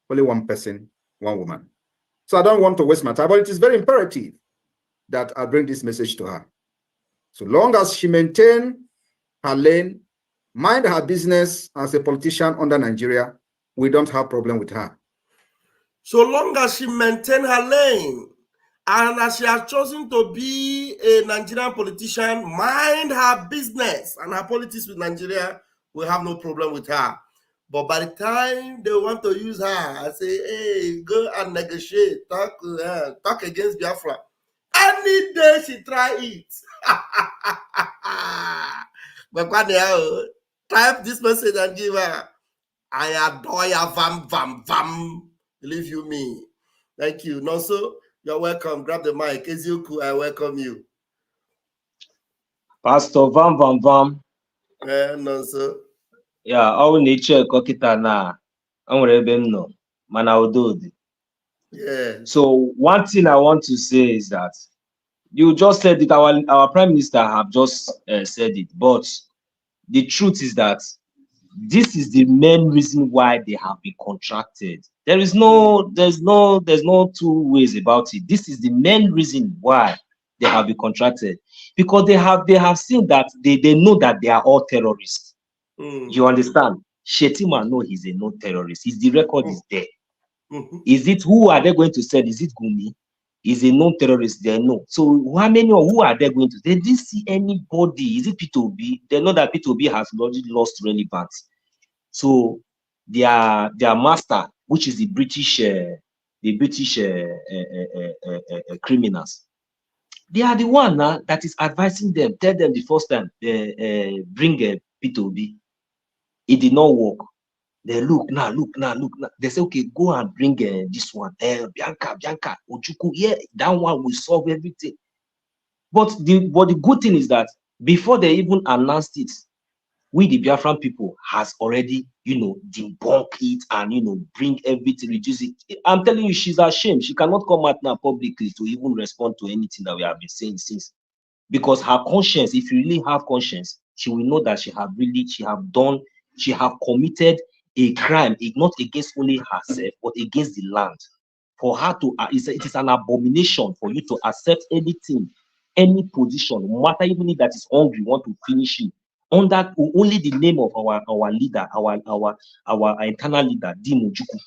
Only one person, one woman. So I don't want to waste my time, but it is very imperative that I bring this message to her. So long as she maintains her lane, mind her business as a politician under Nigeria, we don't have problem with her. So long as she maintains her lane, and as she has chosen to be a Nigerian politician, mind her business and her politics with Nigeria, we have no problem with her. But by the time they want to use her, I say, hey, go and negotiate, talk against Biafra. Any day she try it. But type this message and give her, I adore ya, vam, vam, vam. Believe you me. Thank you. Nonso, you're welcome. Grab the mic. Ezioku, I welcome you. Pastor Vam Vam Vam. Nonso. Yeah, all nature kokita na. Mana udodi. Yeah. So one thing I want to say is that you just said it, our Prime Minister have just said it, but the truth is that this is the main reason why they have been contracted. There's no two ways about it. This is the main reason why they have been contracted, because they have seen that they know that they are all terrorists. You understand? Shetima know he's a known terrorist. The record is there. Is it, who are they going to send? Is it Gumi? Is a known terrorist? They know. So how many or who are they going to? They didn't see anybody. Is it P2B? They know that P2B has already lost relevance. So their master, which is the British criminals, they are the one that is advising them. Tell them the first time bring a P2B. It did not work. They look now. They say, okay, go and bring this one. Bianca, Ojukwu. Yeah, that one will solve everything. But the good thing is that before they even announced it, we the Biafran people has already, debunk it and bring everything, reduce it. I'm telling you, she's ashamed. She cannot come out now publicly to even respond to anything that we have been saying since. Because her conscience, if you really have conscience, she will know that she have committed a crime, not against only herself, but against the land. For her to, it is an abomination for you to accept anything, any position, no matter even if that is hungry, want to finish you, under only the name of our leader, our internal leader, Dim Ojukwu.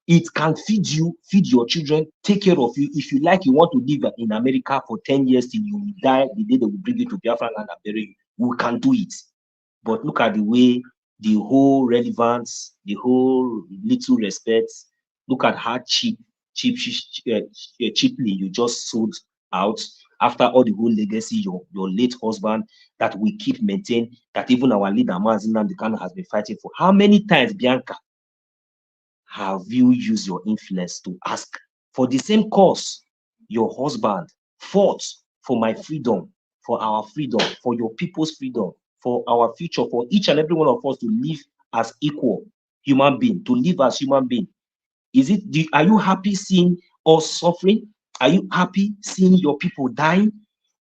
It can feed you, feed your children, take care of you. If you like, you want to live in America for 10 years till you die, the day they will bring you to Biafra land and bury you, we can do it. But look at the way, the whole relevance, the whole little respect, look at how cheaply you just sold out after all the whole legacy, your late husband that we keep maintaining, that even our leader, Mazi Nnamdi Kanu, has been fighting for. How many times, Bianca, have you used your influence to ask for the same cause your husband fought for my freedom, for our freedom, for your people's freedom, for our future, for each and every one of us to live as equal human being, to live as human being? Are you happy seeing us suffering? Are you happy seeing your people dying?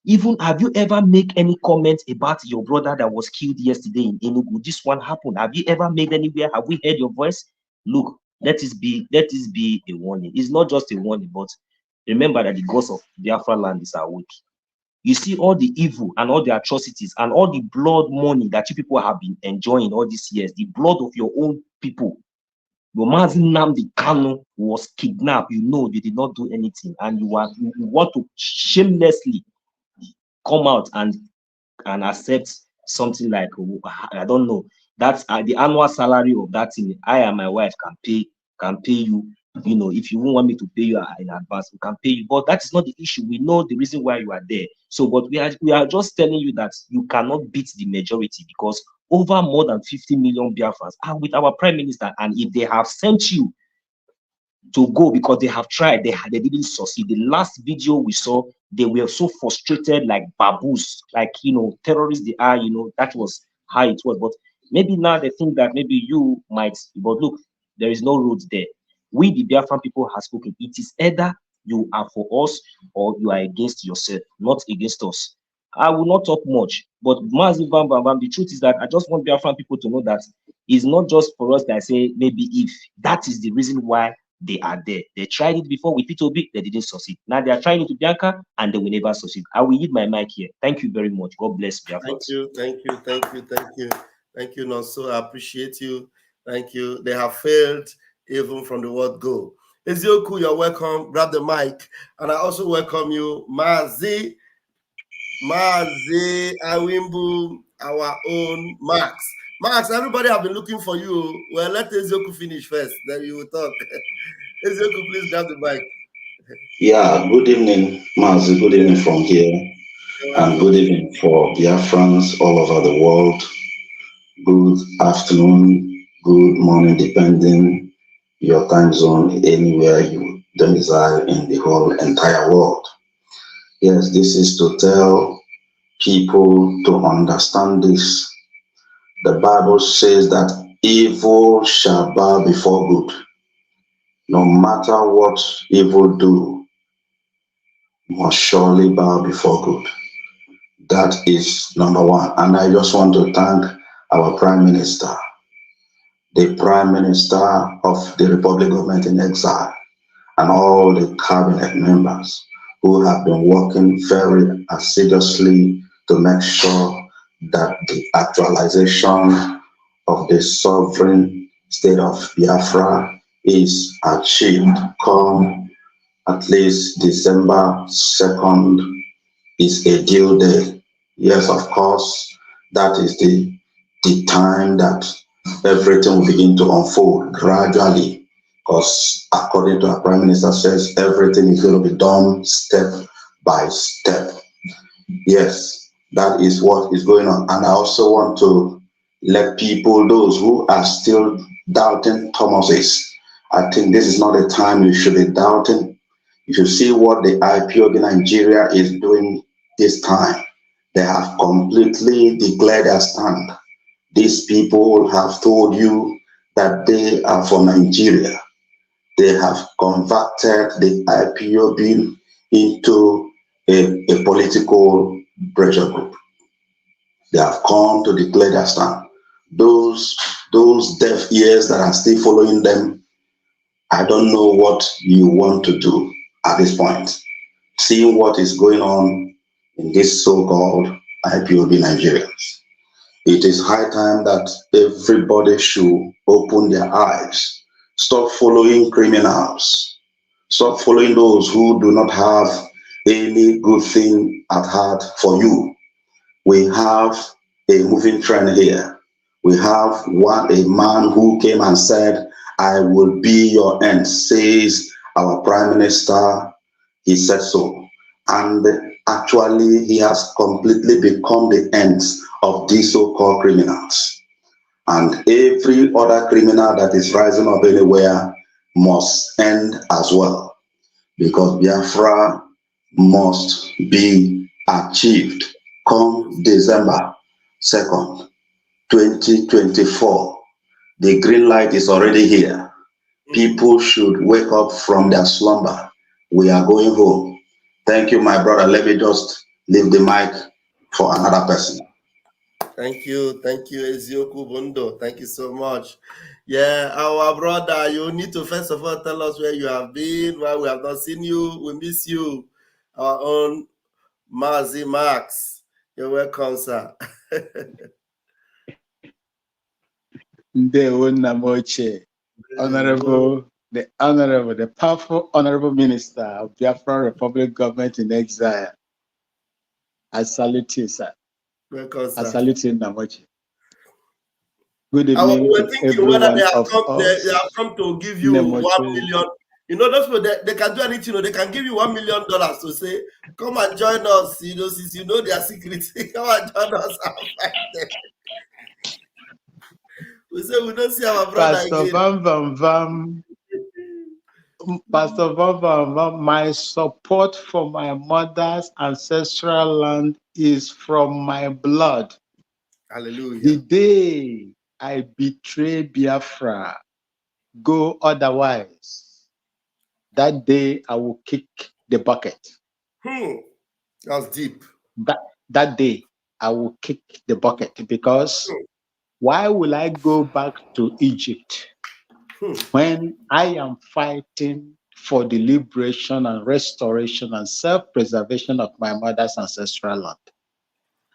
Even have you ever made any comment about your brother that was killed yesterday in Enugu? This one happened. Have you ever made anywhere? Have we heard your voice? Look, let this be a warning. It's not just a warning, but remember that the ghost of Biafra land is awake. You see all the evil and all the atrocities and all the blood money that you people have been enjoying all these years, the blood of your own people. Your Mazi Nnamdi Kanu was kidnapped. You did not do anything, and you want to shamelessly come out and accept something like, I don't know, that's the annual salary of that thing. I and my wife can pay you. If you won't want me to pay you in advance, we can pay you. But that is not the issue. We know the reason why you are there. So, but we are just telling you that you cannot beat the majority, because over more than 50 million Biafrans are with our Prime Minister. And if they have sent you to go because they have tried, they didn't succeed. The last video we saw, they were so frustrated, like baboons, like terrorists they are. That was how it was. But Maybe now they think that maybe you might, but look, there is no road there. We, the Biafran people, have spoken. It is either you are for us or you are against yourself, not against us. I will not talk much, but Mazi Bam Bam Bam, the truth is that I just want Biafran people to know that it's not just for us that I say maybe if. That is the reason why they are there. They tried it before with P2B, they didn't succeed. Now they are trying it with Bianca and they will never succeed. I will yield my mic here. Thank you very much. God bless Biafra. Thank you, Nonso. I appreciate you. Thank you. They have failed even from the word go. Ezioku, you're welcome. Grab the mic. And I also welcome you, Mazi Awimbu, our own Max. Max, everybody have been looking for you. Well, let Ezioku finish first, then you will talk. Ezioku, please grab the mic. Yeah, good evening, Mazi. Good evening from here. And good evening for Biafrans all over the world. Good afternoon, good morning, depending your time zone, anywhere you domicile in the whole entire world. Yes, this is to tell people to understand this. The Bible says that evil shall bow before good. No matter what evil do, must surely bow before good. That is number one. And I just want to thank our Prime Minister, the Prime Minister of the Republic Government in Exile, and all the cabinet members who have been working very assiduously to make sure that the actualization of the sovereign state of Biafra is achieved come at least December 2nd is a due day. Yes, of course, that is the time that everything will begin to unfold gradually, because according to our Prime Minister says, everything is going to be done step by step. Yes, that is what is going on. And I also want to let people, those who are still doubting Thomases, I think this is not a time you should be doubting. You should see what the IPOB Nigeria is doing this time. They have completely declared their stand. These people have told you that they are for Nigeria. They have converted the IPOB into a political pressure group. They have come to declare their stand. Those deaf ears that are still following them, I don't know what you want to do at this point. Seeing what is going on in this so-called IPOB Nigerians. It is high time that everybody should open their eyes. Stop following criminals. Stop following those who do not have any good thing at heart for you. We have a moving trend here. We have a man who came and said, I will be your end, says our Prime Minister. He said so. And actually, he has completely become the end of these so-called criminals. And every other criminal that is rising up anywhere must end as well. Because Biafra must be achieved come December 2nd, 2024. The green light is already here. People should wake up from their slumber. We are going home. Thank you, my brother. Let me just leave the mic for another person. Thank you, Ezioku Bundo. Thank you so much. Yeah, our brother, you need to first of all tell us where you have been, why we have not seen you. We miss you. Our own Mazi Max. You're welcome, sir. The powerful Honorable Minister of Biafra Republic Government in Exile. I salute you, sir. Welcome, sir. I salute you, Namoche. Good evening. We were thinking whether they have come to give you Namoche. 1 million. You know, those people, they can do anything. You know, they can give you $1 million to say, come and join us. You know, since you know their secrets, come and join us and fight them. We say we don't see our brother Pastor again. Pastor Bam, my support for my mother's ancestral land is from my blood. Hallelujah. The day I betray Biafra, go otherwise, that day I will kick the bucket. That's deep. That day I will kick the bucket, because why will I go back to Egypt when I am fighting for the liberation and restoration and self-preservation of my mother's ancestral land?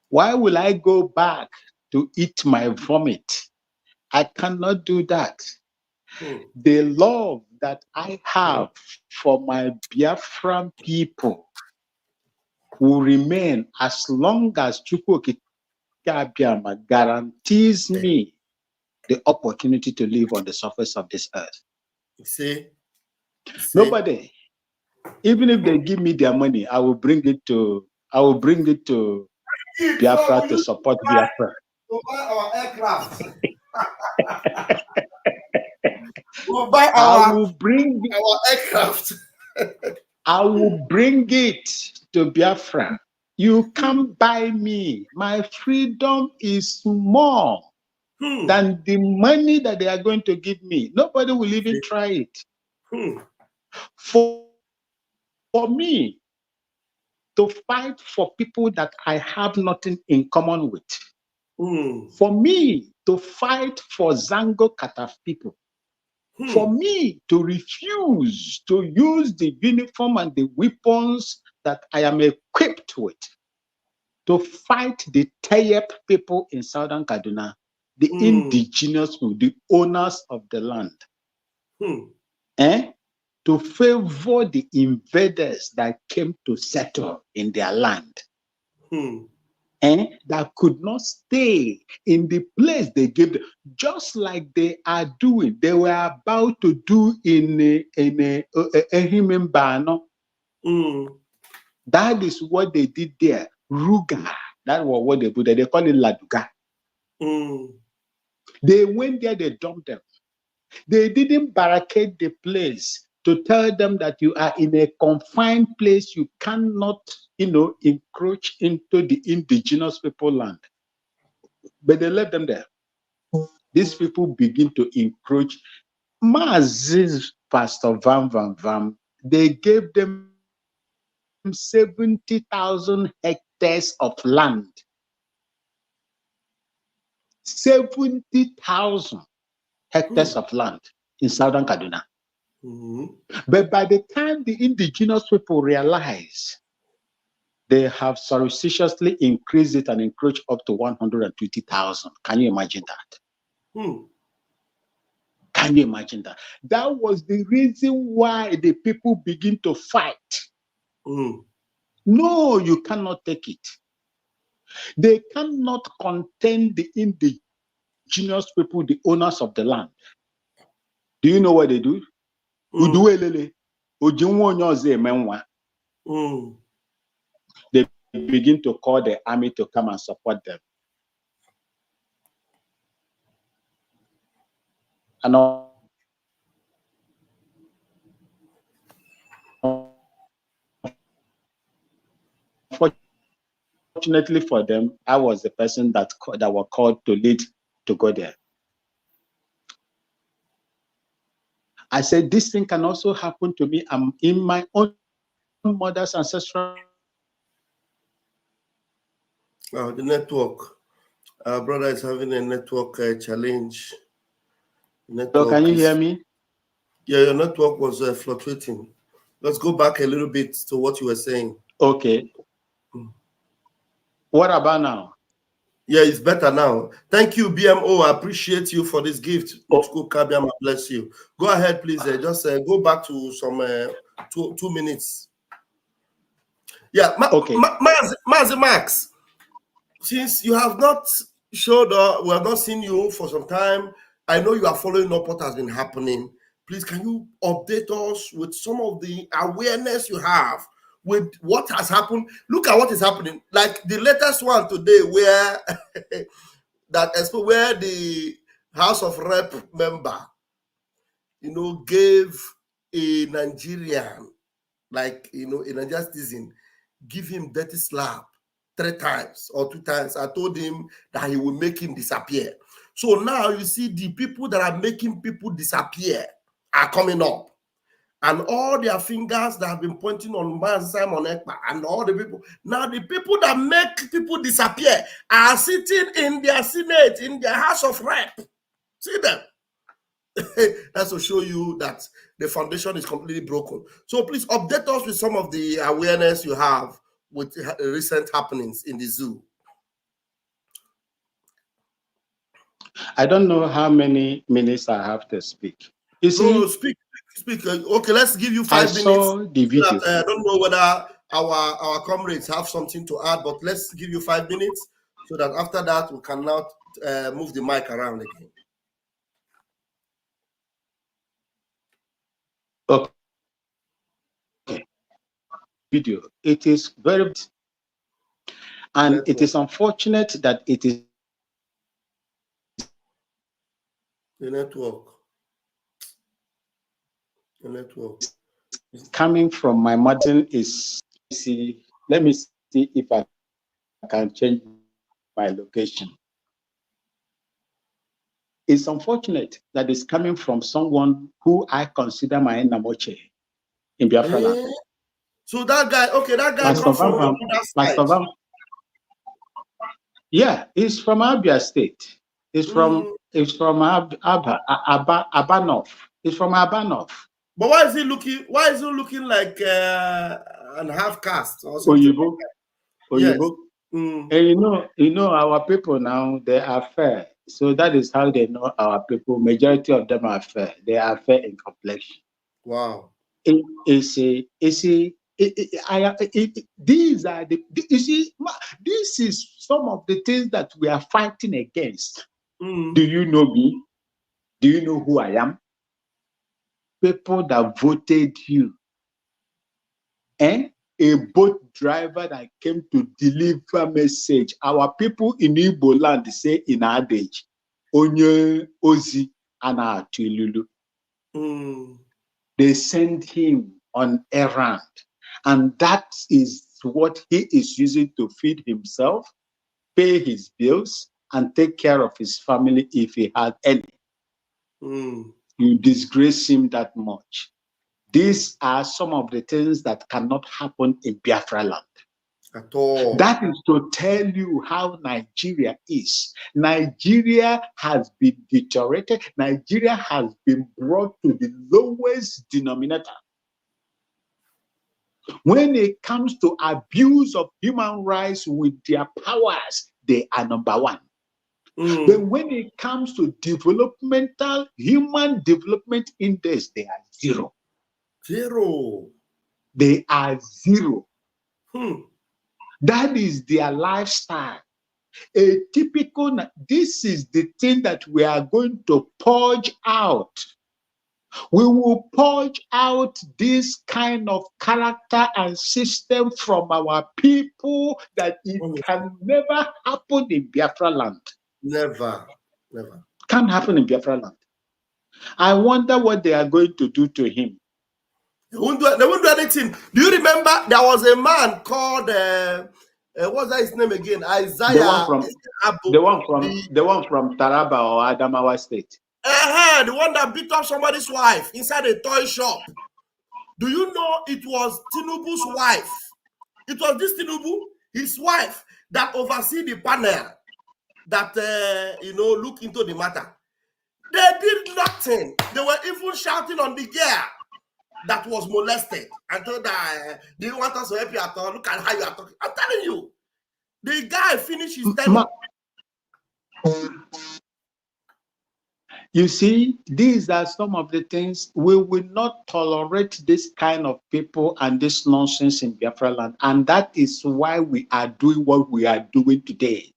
Why will I go back to eat my vomit? I cannot do that. The love that I have for my Biafran people will remain as long as Chukwu Abiyama guarantees me the opportunity to live on the surface of this earth. See? Nobody, even if they give me their money, I will bring it to Biafra to support Biafra. We'll buy our aircraft. We'll buy our aircraft. I will bring it to Biafra. You can't buy me. My freedom is more than the money that they are going to give me. Nobody will even try it. For me to fight for people that I have nothing in common with. For me to fight for Zango Kataf people. For me to refuse to use the uniform and the weapons that I am equipped with to fight the Tayep people in Southern Kaduna, the indigenous people, the owners of the land, to favor the invaders that came to settle in their land, that could not stay in the place they gave them, just like they are doing, they were about to do in Ehimembano. That is what they did there. Ruga, that was what they put there. They call it Laduga. They went there, they dumped them. They didn't barricade the place to tell them that you are in a confined place, you cannot, encroach into the indigenous people land. But they left them there. These people begin to encroach. Maziz Pastor Vam, they gave them 70,000 hectares of land. 70,000 hectares of land in Southern Kaduna. But by the time the indigenous people realize, they have surreptitiously increased it and encroached up to 120,000. Can you imagine that? Can you imagine that? That was the reason why the people begin to fight. No, you cannot take it. They cannot contain the indigenous people, the owners of the land. Do you know what they do? They begin to call the army to come and support them. And unfortunately for them, I was the person that were called to lead to go there. I said, this thing can also happen to me. I'm in my own mother's ancestral. The network. Our brother is having a network challenge. So can you hear me? Yeah, your network was fluctuating. Let's go back a little bit to what you were saying. Okay. What about now? Yeah, it's better now. Thank you, BMO. I appreciate you for this gift. Bless you. Go ahead, please. Just go back to some 2 minutes. Yeah, okay. Max, since you have not showed up, we have not seen you for some time. I know you are following up what has been happening. Please, can you update us with some of the awareness you have with what has happened? Look at what is happening. Like the latest one today, where where the House of Rep member, gave a Nigerian, a Nigerian citizen, give him dirty slap, 3 times or 2 times. I told him that he will make him disappear. So now you see the people that are making people disappear are coming up. And all their fingers that have been pointing on Simon Ekpa and all the people. Now the people that make people disappear are sitting in their Senate, in their House of Rep. See them. That's to show you that the foundation is completely broken. So please update us with some of the awareness you have with recent happenings in the zoo. I don't know how many minutes I have to speak. You see, no, speak. Okay, let's give you 5 minutes. Saw the video. I don't know whether our comrades have something to add, but let's give you 5 minutes so that after that we can now move the mic around again. Okay. Video. It is very, and it is unfortunate that it is the network. The network coming from my margin is, see, let me see if I can change my location. It's unfortunate that it's coming from someone who I consider my Namoche in Biafra land. So that guy, okay, that guy comes from that side. Yeah, he's from Abia State. He's from Abanov. He's from Abanov. But why is he looking? Why is he looking like an half caste or something? Oyibo. Oyibo. Yes. And you know, our people now, they are fair. So that is how they know our people. Majority of them are fair. They are fair in complexion. Wow. These are the, you see, this is some of the things that we are fighting against. Do you know me? Do you know who I am? People that voted you. A boat driver that came to deliver message. Our people in Igbo land say in adage, Onye Ozi Ana Tululu. They send him on errand. And that is what he is using to feed himself, pay his bills, and take care of his family if he had any. You disgrace him that much. These are some of the things that cannot happen in Biafra land. At all. That is to tell you how Nigeria is. Nigeria has been deteriorated. Nigeria has been brought to the lowest denominator. When it comes to abuse of human rights with their powers, they are number one. Then when it comes to developmental, human development index, they are zero. Zero. They are zero. That is their lifestyle. A typical, this is the thing that we are going to purge out. We will purge out this kind of character and system from our people that it can never happen in Biafra land. Never, never. Can't happen in Biafra land. I wonder what they are going to do to him. They won't do anything. Do you remember there was a man called what's that his name again? Isaiah. The one from Taraba or Adamawa State. The one that beat up somebody's wife inside a toy shop. Do you know it was Tinubu's wife? It was this Tinubu, his wife, that oversee the panel that look into the matter. They did nothing. They were even shouting on the girl that was molested. I told her, do you want us to help you at all? Look at how you are talking. I'm telling you, the guy finished his tenure. You see, these are some of the things. We will not tolerate this kind of people and this nonsense in Biafra land. And that is why we are doing what we are doing today.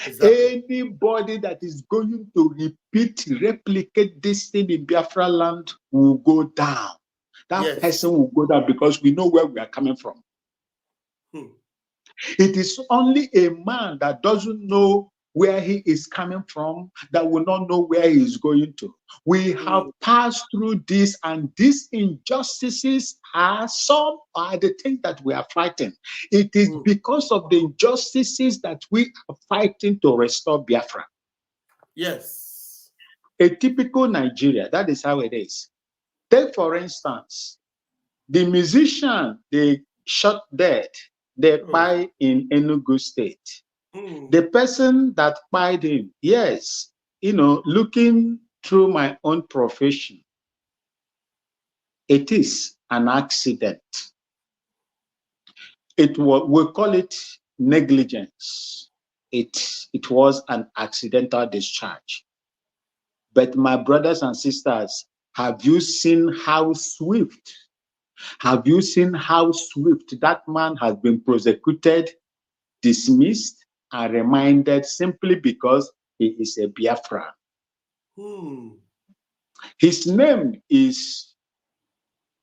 Exactly. Anybody that is going to replicate this thing in Biafra land will go down. That person will go down because we know where we are coming from. It is only a man that doesn't know where he is coming from, that will not know where he is going to. We have passed through this, and these injustices are the things that we are fighting. It is because of the injustices that we are fighting to restore Biafra. Yes. A typical Nigeria, that is how it is. Take, for instance, the musician they shot dead, they by in Enugu State. The person that pied him, yes, looking through my own profession, it is an accident. We call it negligence. It was an accidental discharge. But my brothers and sisters, have you seen how swift? Have you seen how swift that man has been prosecuted, dismissed, and reminded simply because he is a Biafra? His name is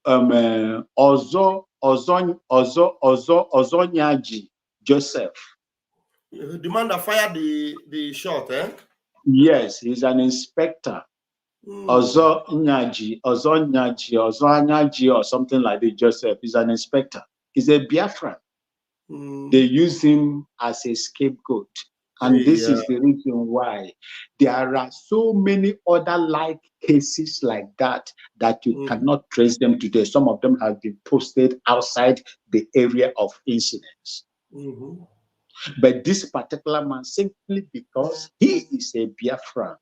Ozonyaji Joseph. The man that fired the shot, eh? Yes, he's an inspector. Ozonyaji or something like that. Joseph is an inspector. He's a Biafran. They use him as a scapegoat. And this is the reason why there are so many other like cases like that you cannot trace them today. Some of them have been posted outside the area of incidents. But this particular man, simply because he is a Biafran,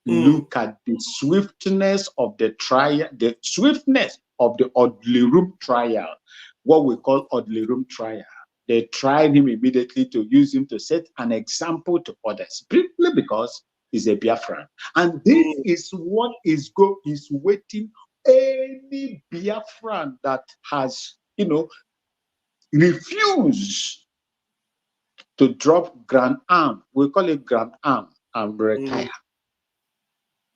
look at the swiftness of the trial, the swiftness of the Audley Room trial, what we call Audley Room trial. They tried him immediately to use him to set an example to others, simply because he's a Biafran. And this is what is waiting any Biafran that has, refused to drop grand arm. We call it grand arm and retire.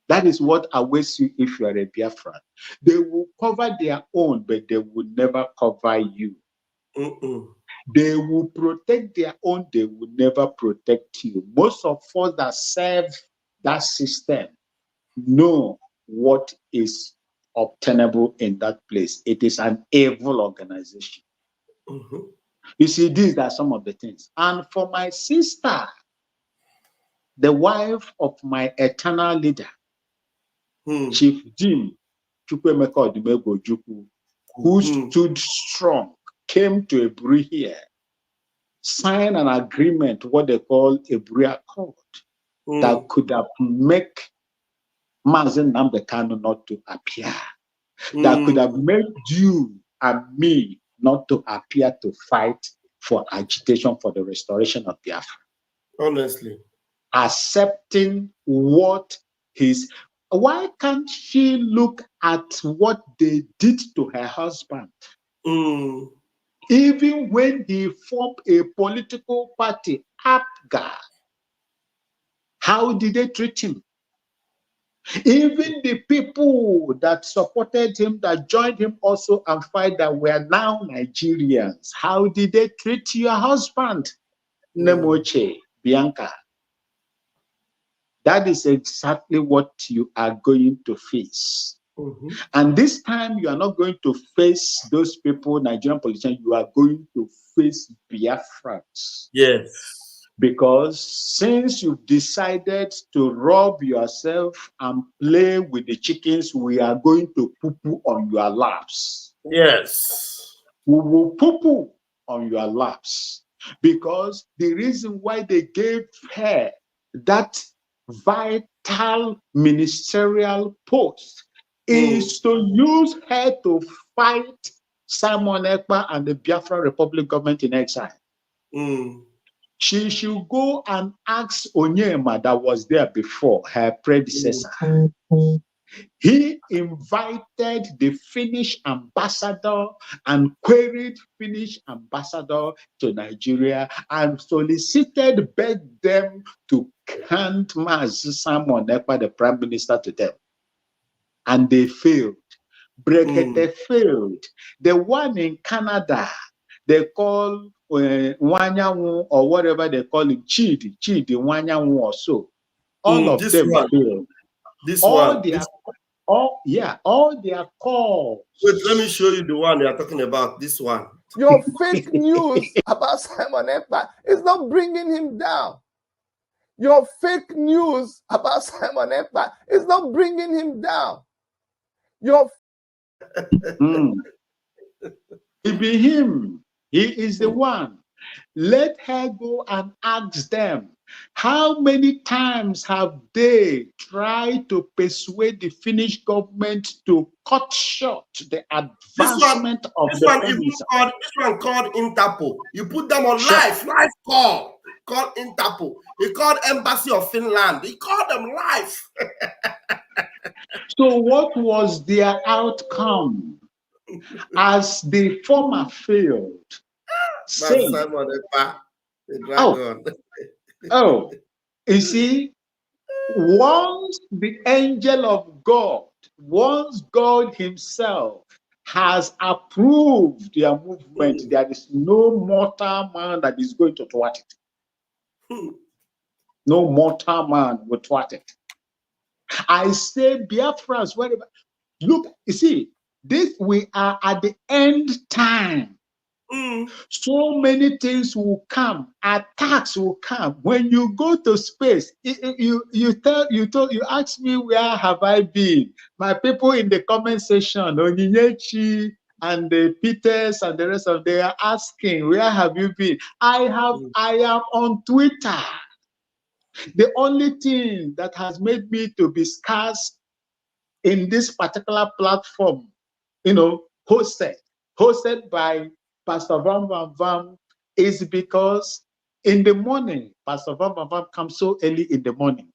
That is what awaits you if you are a Biafran. They will cover their own, but they will never cover you. They will protect their own, they will never protect you. Most of us that serve that system know what is obtainable in that place. It is an evil organization. You see, these are some of the things. And for my sister, the wife of my eternal leader, Chief Jim Chukwemeka Odumegwu Ojukwu, who stood strong, came to a Eburi here, signed an agreement, what they call a Eburi Accord, that could have made Mazen Nnamdi Kanu not to appear, that could have made you and me not to appear to fight for agitation for the restoration of Biafra. Honestly. Accepting what why can't she look at what they did to her husband? Even when he formed a political party, APGA, how did they treat him? Even the people that supported him, that joined him also and fight, that were now Nigerians, how did they treat your husband? Nemoche, Bianca. That is exactly what you are going to face. And this time, you are not going to face those people, Nigerian politicians, you are going to face Biafrans. Yes. Because since you've decided to rob yourself and play with the chickens, we are going to poo-poo on your laps. Yes. We will poo-poo on your laps. Because the reason why they gave her that vital ministerial post is to use her to fight Simon Ekpa and the Biafra Republic government in exile. She should go and ask Onyema, that was there before, her predecessor. He invited the Finnish ambassador and queried Finnish ambassador to Nigeria and solicited, begged them to hand Simon Ekpa, the prime minister, to them. And they failed. Brekete failed. The one in Canada, they call Wanyanwu or whatever they call him, Chidi Wanyanwu or so. All of them failed. All their calls. Wait, let me show you the one they are talking about. This one. Your fake news about Simon Ekpa is not bringing him down. Your fake news about Simon Ekpa is not bringing him down. Your It be him. He is the one. Let her go and ask them, how many times have they tried to persuade the Finnish government to cut short the advancement of the this one called Interpol. You put them on live call. Called Interpol. He called Embassy of Finland. He called them live. So what was their outcome? As the former failed, saying, Simon Ekpa, the dragon. You see, once the angel of God, once God himself has approved their movement, there is no mortal man that is going to thwart it. No mortal man will thwart it. I say, Biafrans, wherever, look, you see, we are at the end time. So many things will come, attacks will come. When you go to space, you ask me, where have I been? My people in the comment section, Onyinyechi and the Peters and the rest of them are asking, where have you been? I am on Twitter. The only thing that has made me to be scarce in this particular platform, hosted by Pastor Vam Vam Vam, is because in the morning, Pastor Vam Vam Vam comes so early in the morning.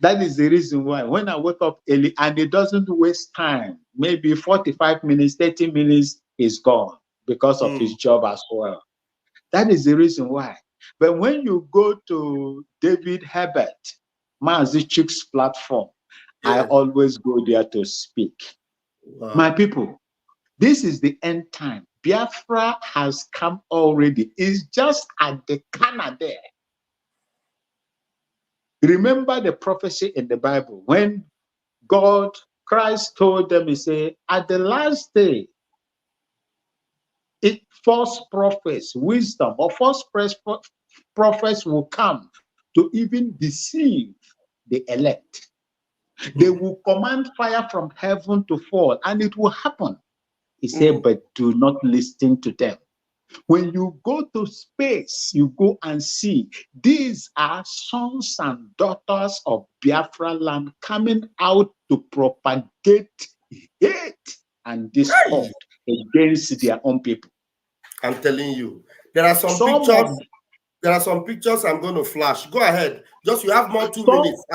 That is the reason why when I wake up early and it doesn't waste time, maybe 45 minutes, 30 minutes is gone because of his job as well. That is the reason why. But when you go to David Herbert, Mazi Chik's platform, I always go there to speak. Wow. My people, this is the end time. Biafra has come already. It's just at the corner there. Remember the prophecy in the Bible when Christ told them, he said, at the last day, false prophets, wisdom, or false prophets will come to even deceive the elect. They will command fire from heaven to fall, and it will happen. He said, but do not listen to them. When you go to space, you go and see these are sons and daughters of Biafra land coming out to propagate hate and discord against their own people. I'm telling you, there are some pictures. There are some pictures I'm going to flash. Go ahead. Just you have more 2 minutes.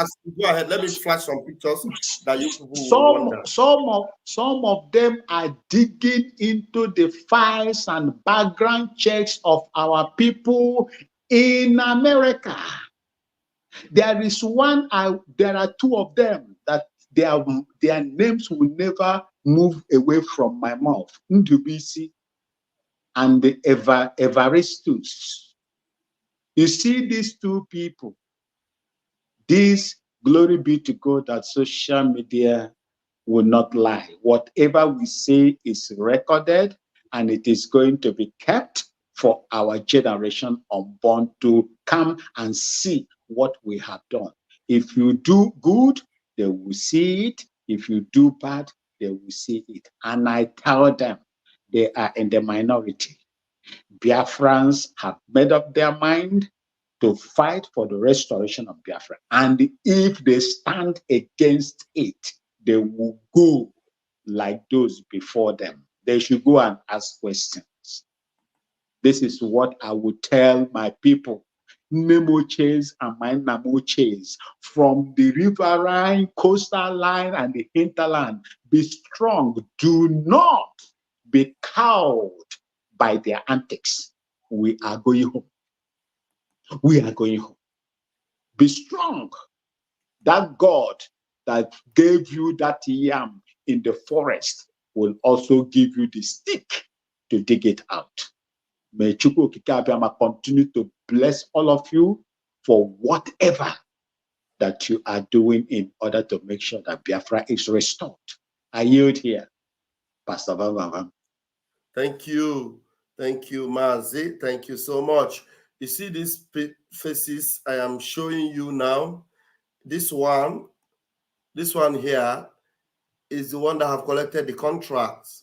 Go ahead. Let me flash some pictures that you people will wonder. Some of them are digging into the files and background checks of our people in America. There is one. There are two of them that their names will never move away from my mouth. Ndubisi and the Evaristus. You see these two people, this glory be to God that social media will not lie. Whatever we say is recorded and it is going to be kept for our generation unborn to come and see what we have done. If you do good, they will see it. If you do bad, they will see it. And I tell them they are in the minority. Biafrans have made up their mind to fight for the restoration of Biafra. And if they stand against it, they will go like those before them. They should go and ask questions. This is what I would tell my people. Nemoches and my Namoches from the riverine, coastal line, and the hinterland. Be strong. Do not be cowed by their antics. We are going home. We are going home. Be strong. That God that gave you that yam in the forest will also give you the stick to dig it out. May Chukwu Okike Abiama continue to bless all of you for whatever that you are doing in order to make sure that Biafra is restored. I yield here, Pastor Van. Thank you. Thank you, Mazi. Thank you so much. You see these faces I am showing you now? This one here is the one that have collected the contracts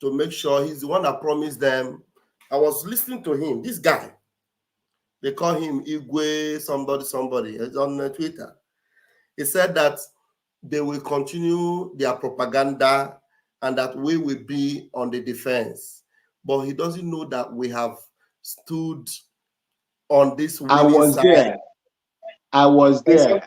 to make sure he's the one that promised them. I was listening to him. This guy, they call him Igwe somebody. It's on Twitter. He said that they will continue their propaganda and that we will be on the defense. But he doesn't know that we have stood on this winning side. I was there.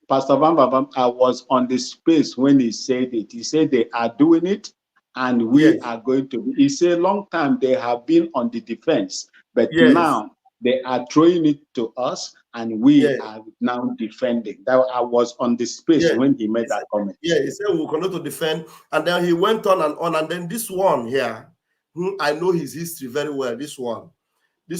Pastor Van, I was on the space when he said it. He said they are doing it and we are going to. He said long time they have been on the defense, but now they are throwing it to us and we are now defending. That I was on the space when he made that comment. Yeah, he said we'll continue to defend. And then he went on. And then this one here, I know his history very well. This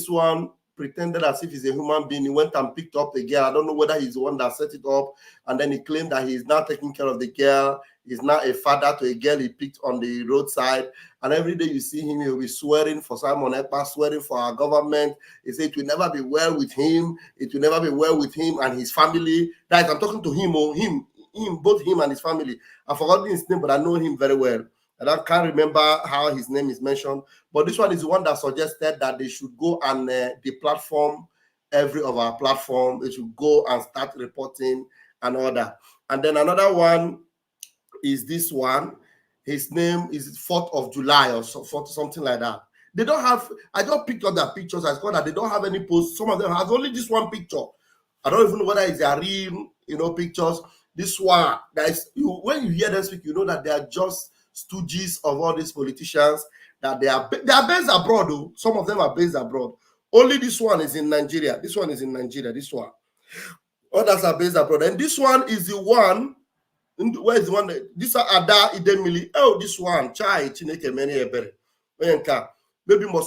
one pretended as if he's a human being. He went and picked up a girl. I don't know whether he's the one that set it up. And then he claimed that he's now taking care of the girl. He's now a father to a girl he picked on the roadside. And every day you see him, he'll be swearing for Simon Ekpa, swearing for our government. He said it will never be well with him. It will never be well with him and his family. Guys, I'm talking to him, both him and his family. I've forgotten his name, but I know him very well. And I can't remember how his name is mentioned. But this one is the one that suggested that they should go and deplatform every of our platform. They should go and start reporting and all that. And then another one is this one. His name is 4th of July or something like that. They don't have, I just picked up their pictures. I saw that they don't have any posts. Some of them have only this one picture. I don't even know whether it's their real, pictures. This one, guys, when you hear them speak, you know that they are just stooges of all these politicians, that they are based abroad, though. Some of them are based abroad. Only this one is in Nigeria. This one is in Nigeria, this one. Others are based abroad. And this one is the one, where is the one? This are Ada Idemili. Oh, this one, Chai Chineke Meni Ebere. Maybe my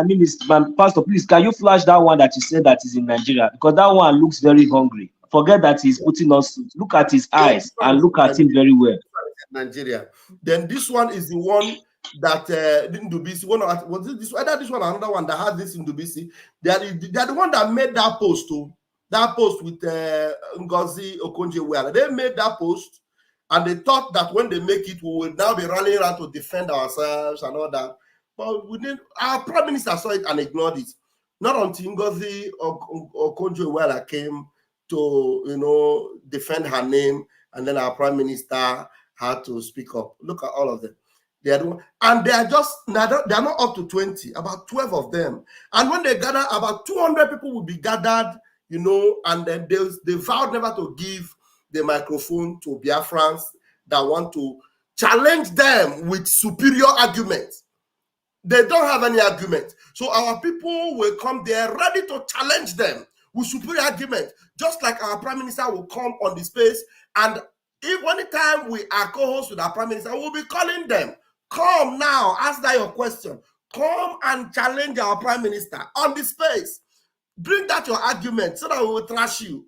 minister, my pastor, please, can you flash that one that you said that is in Nigeria? Because that one looks very hungry. Forget that he's putting on suit. Look at his eyes and look at him very well. Nigeria. Then this one is the one that Ndubisi. Was it this? Either this one or another one that has this in Ndubisi. They are the one that made that post too. That post with Ngozi Okonjo-Iweala. They made that post, and they thought that when they make it, we will now be rallying around to defend ourselves and all that. But our prime minister saw it and ignored it. Not until Ngozi Okonjo-Iweala came to defend her name, and then our prime minister had to speak up. Look at all of them. They are not up to 20, about 12 of them. And when they gather, about 200 people will be gathered, and then they vowed never to give the microphone to Biafrans that want to challenge them with superior arguments. They don't have any argument. So our people will come there ready to challenge them with superior argument, just like our prime minister will come on the space. And if anytime we are co-hosts with our prime minister, we'll be calling them. Come now, ask that your question. Come and challenge our prime minister on the space. Bring that your argument so that we will trash you.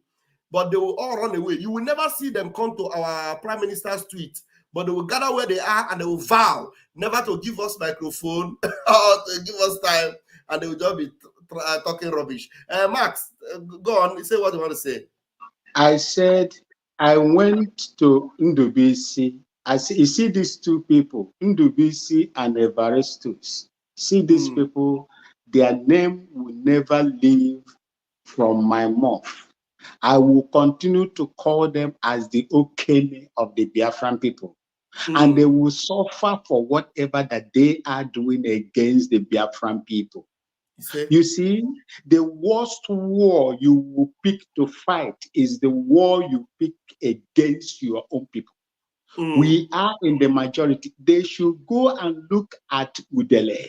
But they will all run away. You will never see them come to our prime minister's tweet, but they will gather where they are and they will vow never to give us microphone or to give us time, and they will just be talking rubbish. Max, go on. Say what you want to say. I said I went to Ndubisi. You see these two people, Ndubisi and Evaristus. See these people, their name will never leave from my mouth. I will continue to call them as the Okene of the Biafran people. And they will suffer for whatever that they are doing against the Biafran people. You see, the worst war you will pick to fight is the war you pick against your own people. We are in the majority. They should go and look at Udele.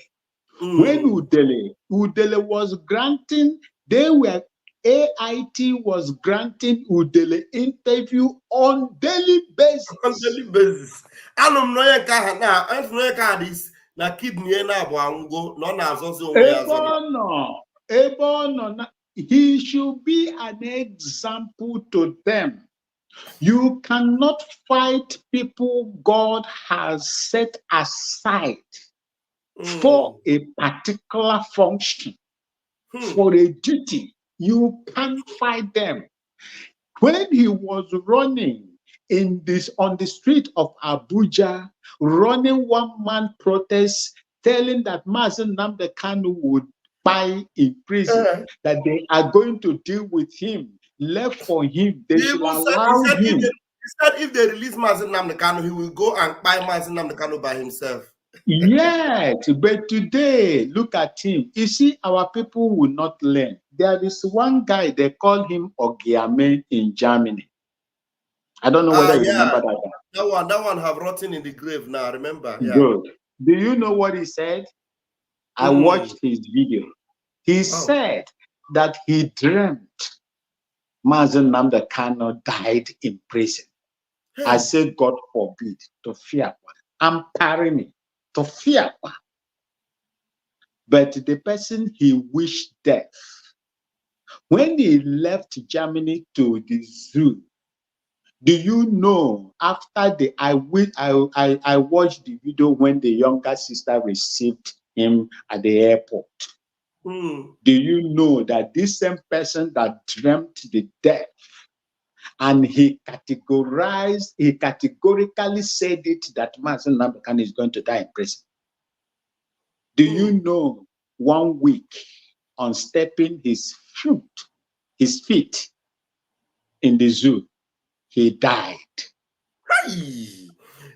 When Udele was granting, they were AIT was granting Udele interview on daily basis. On daily basis. Anum no yeka na, no yeka this na kidney na abu ango no na azozi onwe Ebono, he should be an example to them. You cannot fight people God has set aside for a particular function, for a duty. You can't fight them. When he was running on the street of Abuja, running one-man protest, telling that Mazen Nnamdi Kanu would die in prison, that they are going to deal with him, left for him, they should allow him. He said if they release Mazen Nnamdi Kanu, he will go and buy Mazen Nnamdi Kanu by himself. Yes, but today, look at him. You see, our people will not learn. There is one guy, they call him Ogiame in Germany. I don't know whether you remember that guy. That one have rotten in the grave now, remember? Yeah. Good. Do you know what he said? I watched his video. He said that he dreamt Mazen Nnamdi Kanu died in prison. I said, God forbid, to fear. I'm parrying to fear. But the person he wished death, when he left Germany to the zoo, do you know, after I watched the video when the younger sister received him at the airport. Do you know that this same person that dreamt the death, and he categorically said it that Mazen Nnamdi Kanu is going to die in prison. Do you know 1 week on stepping his feet in the zoo, he died.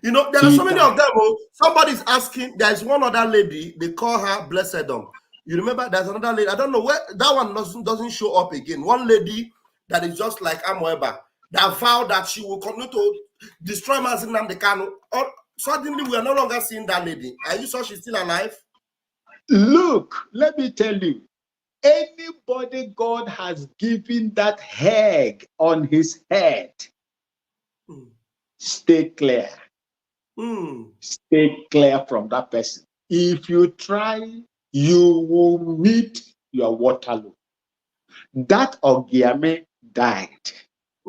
You know, there are so many of them. Somebody's asking, there's one other lady, they call her Blessedom. You remember there's another lady, I don't know where that one doesn't show up again. One lady that is just like Amoeba, that vowed that she will continue to destroy Mazen Nnamdi Kanu. Suddenly we are no longer seeing that lady. Are you sure she's still alive? Look, let me tell you, anybody God has given that egg on his head, stay clear. Stay clear from that person. If you try, you will meet your Waterloo. That Ogiame died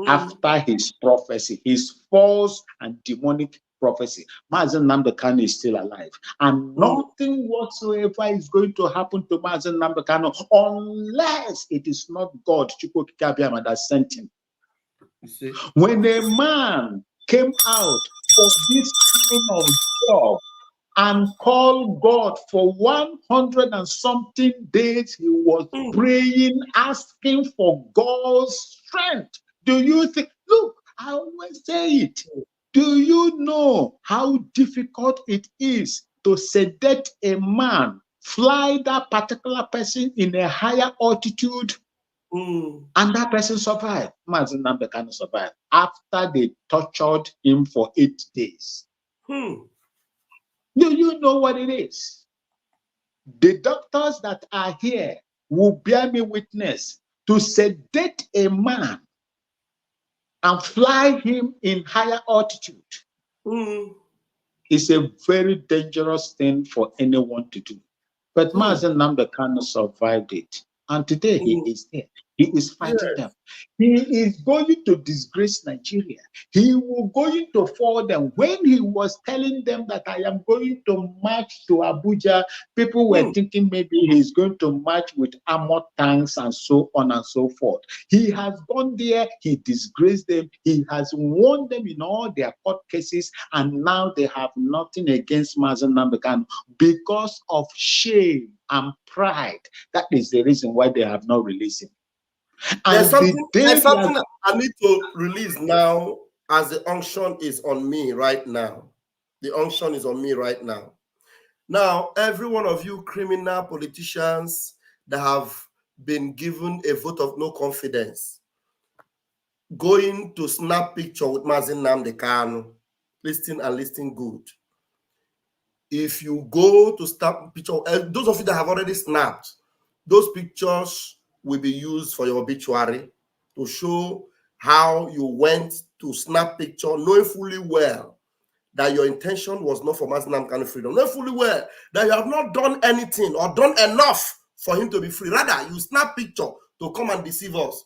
after his prophecy, his false and demonic prophecy. Mazen Nnamdi Kanu is still alive. And nothing whatsoever is going to happen to Mazen Nnamdi Kanu unless it is not God, that sent him. When a man came out for this kind of job and called God for 100 and something days, he was praying, asking for God's strength. Do you think, look, I always say it. Do you know how difficult it is to sedate a man, fly that particular person in a higher altitude, and that person survived? Mazen Nnamdi Kanu survived after they tortured him for 8 days. Do you know what it is? The doctors that are here will bear me witness to sedate a man and fly him in higher altitude. It's a very dangerous thing for anyone to do. But Mazen Nnamdi Kanu survived it. And today he is there. He is fighting them. He is going to disgrace Nigeria. He will going to fall them. When he was telling them that I am going to march to Abuja, people were thinking maybe he's going to march with armored tanks and so on and so forth. He has gone there. He disgraced them. He has won them in all their court cases. And now they have nothing against Mazen Nnamdi Kanu because of shame and pride. That is the reason why they have not released him. There's something I need to release now, as the unction is on me right now. The unction is on me right now. Now, every one of you criminal politicians that have been given a vote of no confidence, going to snap picture with Mazen Nnamdi Kanu, listen good. If you go to snap picture, those of you that have already snapped, those pictures will be used for your obituary to show how you went to snap picture, knowing fully well that your intention was not for Mazi Nnamdi Kanu freedom, knowing fully well that you have not done anything or done enough for him to be free. Rather, you snap picture to come and deceive us.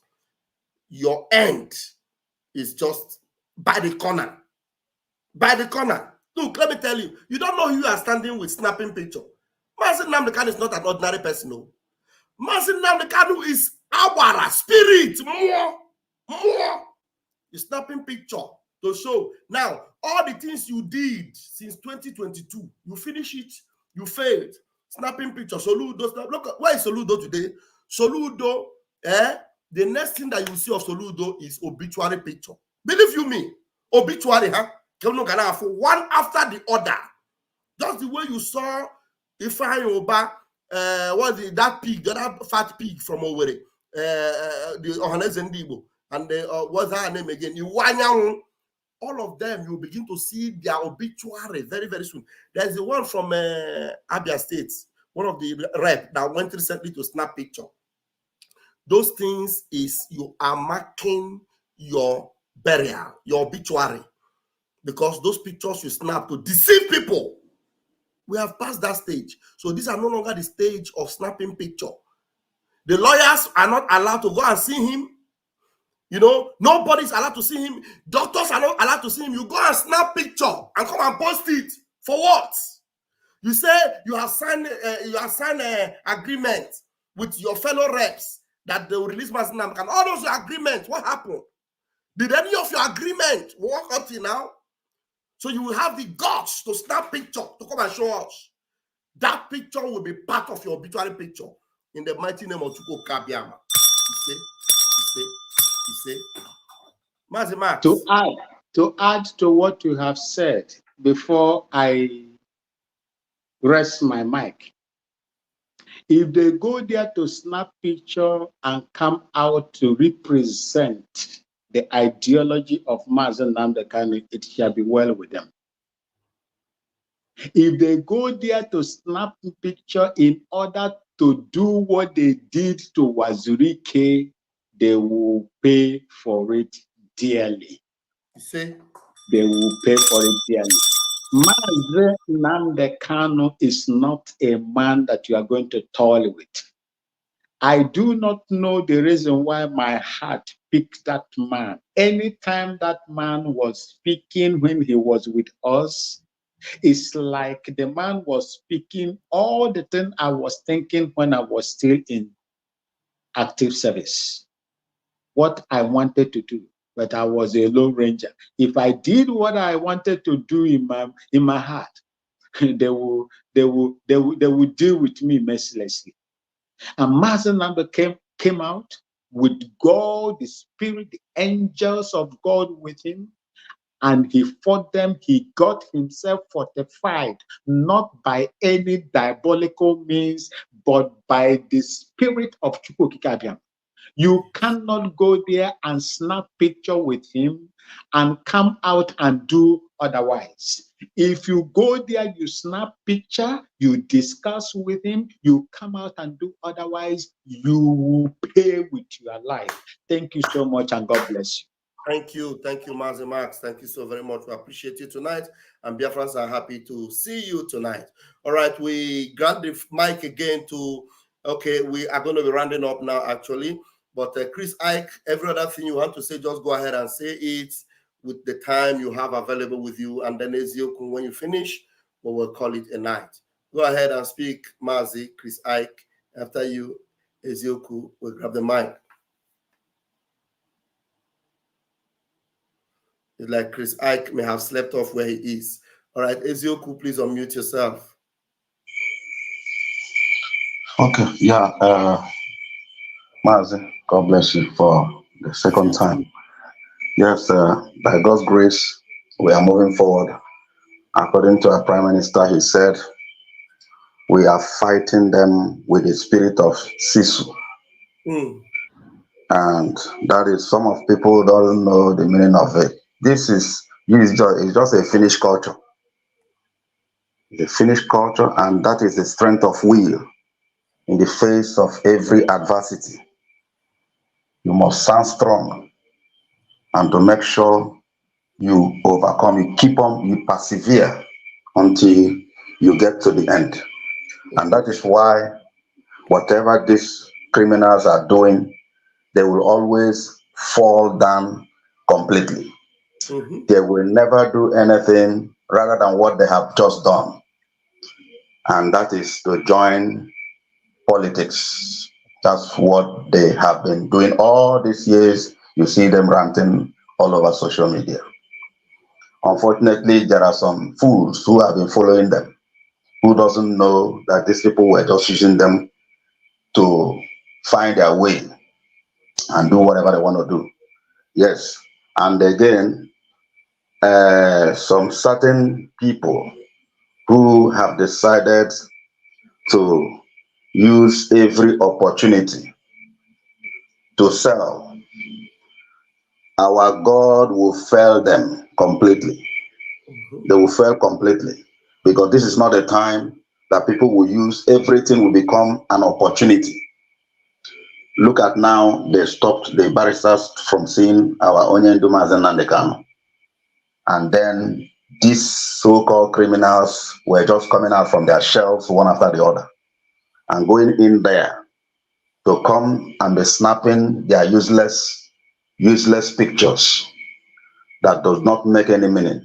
Your end is just by the corner. By the corner. Look, let me tell you, you don't know who you are standing with snapping picture. Mazi Nnamdi Kanu is not an ordinary person, no. Mazi Nnamdi Kanu is our spirit. More. You're snapping picture to show. Now, all the things you did since 2022, you finish it, you failed. Snapping picture. Soludo, look, where is Soludo today? Soludo, the next thing that you see of Soludo is obituary picture. Believe you me, obituary, huh? One after the other. That's the way you saw Ifeanyi Oba, that pig, the other fat pig from Owerri, the Ohaneze Ndigbo, and what's her name again? Iwanyanwu. All of them, you begin to see their obituary very, very soon. There's the one from Abia State, one of the rep that went recently to snap picture. Those things is you are marking your burial, your obituary, because those pictures you snap to deceive people. We have passed that stage. So these are no longer the stage of snapping picture. The lawyers are not allowed to go and see him. You know, nobody's allowed to see him. Doctors are not allowed to see him. You go and snap picture and come and post it. For what? You say you have signed an agreement with your fellow reps that they will release Mazi Nnamdi Kanu. All those agreements, what happened? Did any of your agreement work up till now? So you will have the guts to snap picture to come and show us. That picture will be part of your obituary picture in the mighty name of Chukwu Kabiama. You see? Mazi Max. To add to what you have said before I rest my mic, if they go there to snap picture and come out to represent the ideology of Mazi Nnamdi Kanu, it shall be well with them. If they go there to snap a picture in order to do what they did to Wazirike, they will pay for it dearly. You see? They will pay for it dearly. Mazi Nnamdi Kanu is not a man that you are going to toil with. I do not know the reason why my heart picked that man. Anytime that man was speaking when he was with us, it's like the man was speaking all the thing I was thinking when I was still in active service. What I wanted to do, but I was a Lone Ranger. If I did what I wanted to do in my heart, they will deal with me mercilessly. And Mazi Nnamdi came out with God, the Spirit, the angels of God with him, and he fought them. He got himself fortified, not by any diabolical means, but by the Spirit of Chukwu Kabiam. You cannot go there and snap picture with him and come out and do otherwise. If you go there, you snap picture, you discuss with him, you come out and do otherwise, you will pay with your life. Thank you so much, and God bless you. Thank you, Mazi Max. Thank you so very much. We appreciate you tonight, and Biafrans are happy to see you tonight. All right, we grab the mic again to, okay, we are going to be rounding up now, actually. But Chris Ike, every other thing you want to say, just go ahead and say it with the time you have available with you. And then Ezioku, when you finish, we will call it a night. Go ahead and speak, Mazi, Chris Ike. After you, Ezioku, will grab the mic. It's like Chris Ike may have slept off where he is. All right, Ezioku, please unmute yourself. Okay, yeah. Mazi, God bless you for the second time. Yes, by God's grace, we are moving forward. According to our Prime Minister, he said, we are fighting them with the spirit of Sisu. And that is, some of people don't know the meaning of it. This is just a Finnish culture. The Finnish culture, and that is the strength of will in the face of every adversity. You must stand strong, and to make sure you overcome, you keep on, you persevere until you get to the end. And that is why whatever these criminals are doing, they will always fall down completely. They will never do anything rather than what they have just done. And that is to join politics. That's what they have been doing all these years. You see them ranting all over social media. Unfortunately, there are some fools who have been following them, who doesn't know that these people were just using them to find their way and do whatever they want to do. Yes. And again, some certain people who have decided to use every opportunity to sell, our God will fail them completely. They will fail completely, because this is not a time that people will use everything will become an opportunity. Look at now, they stopped the barristers from seeing our Onyen Dumazen and the Kano. And then these so-called criminals were just coming out from their shells one after the other and going in there to come and be snapping their useless pictures that does not make any meaning.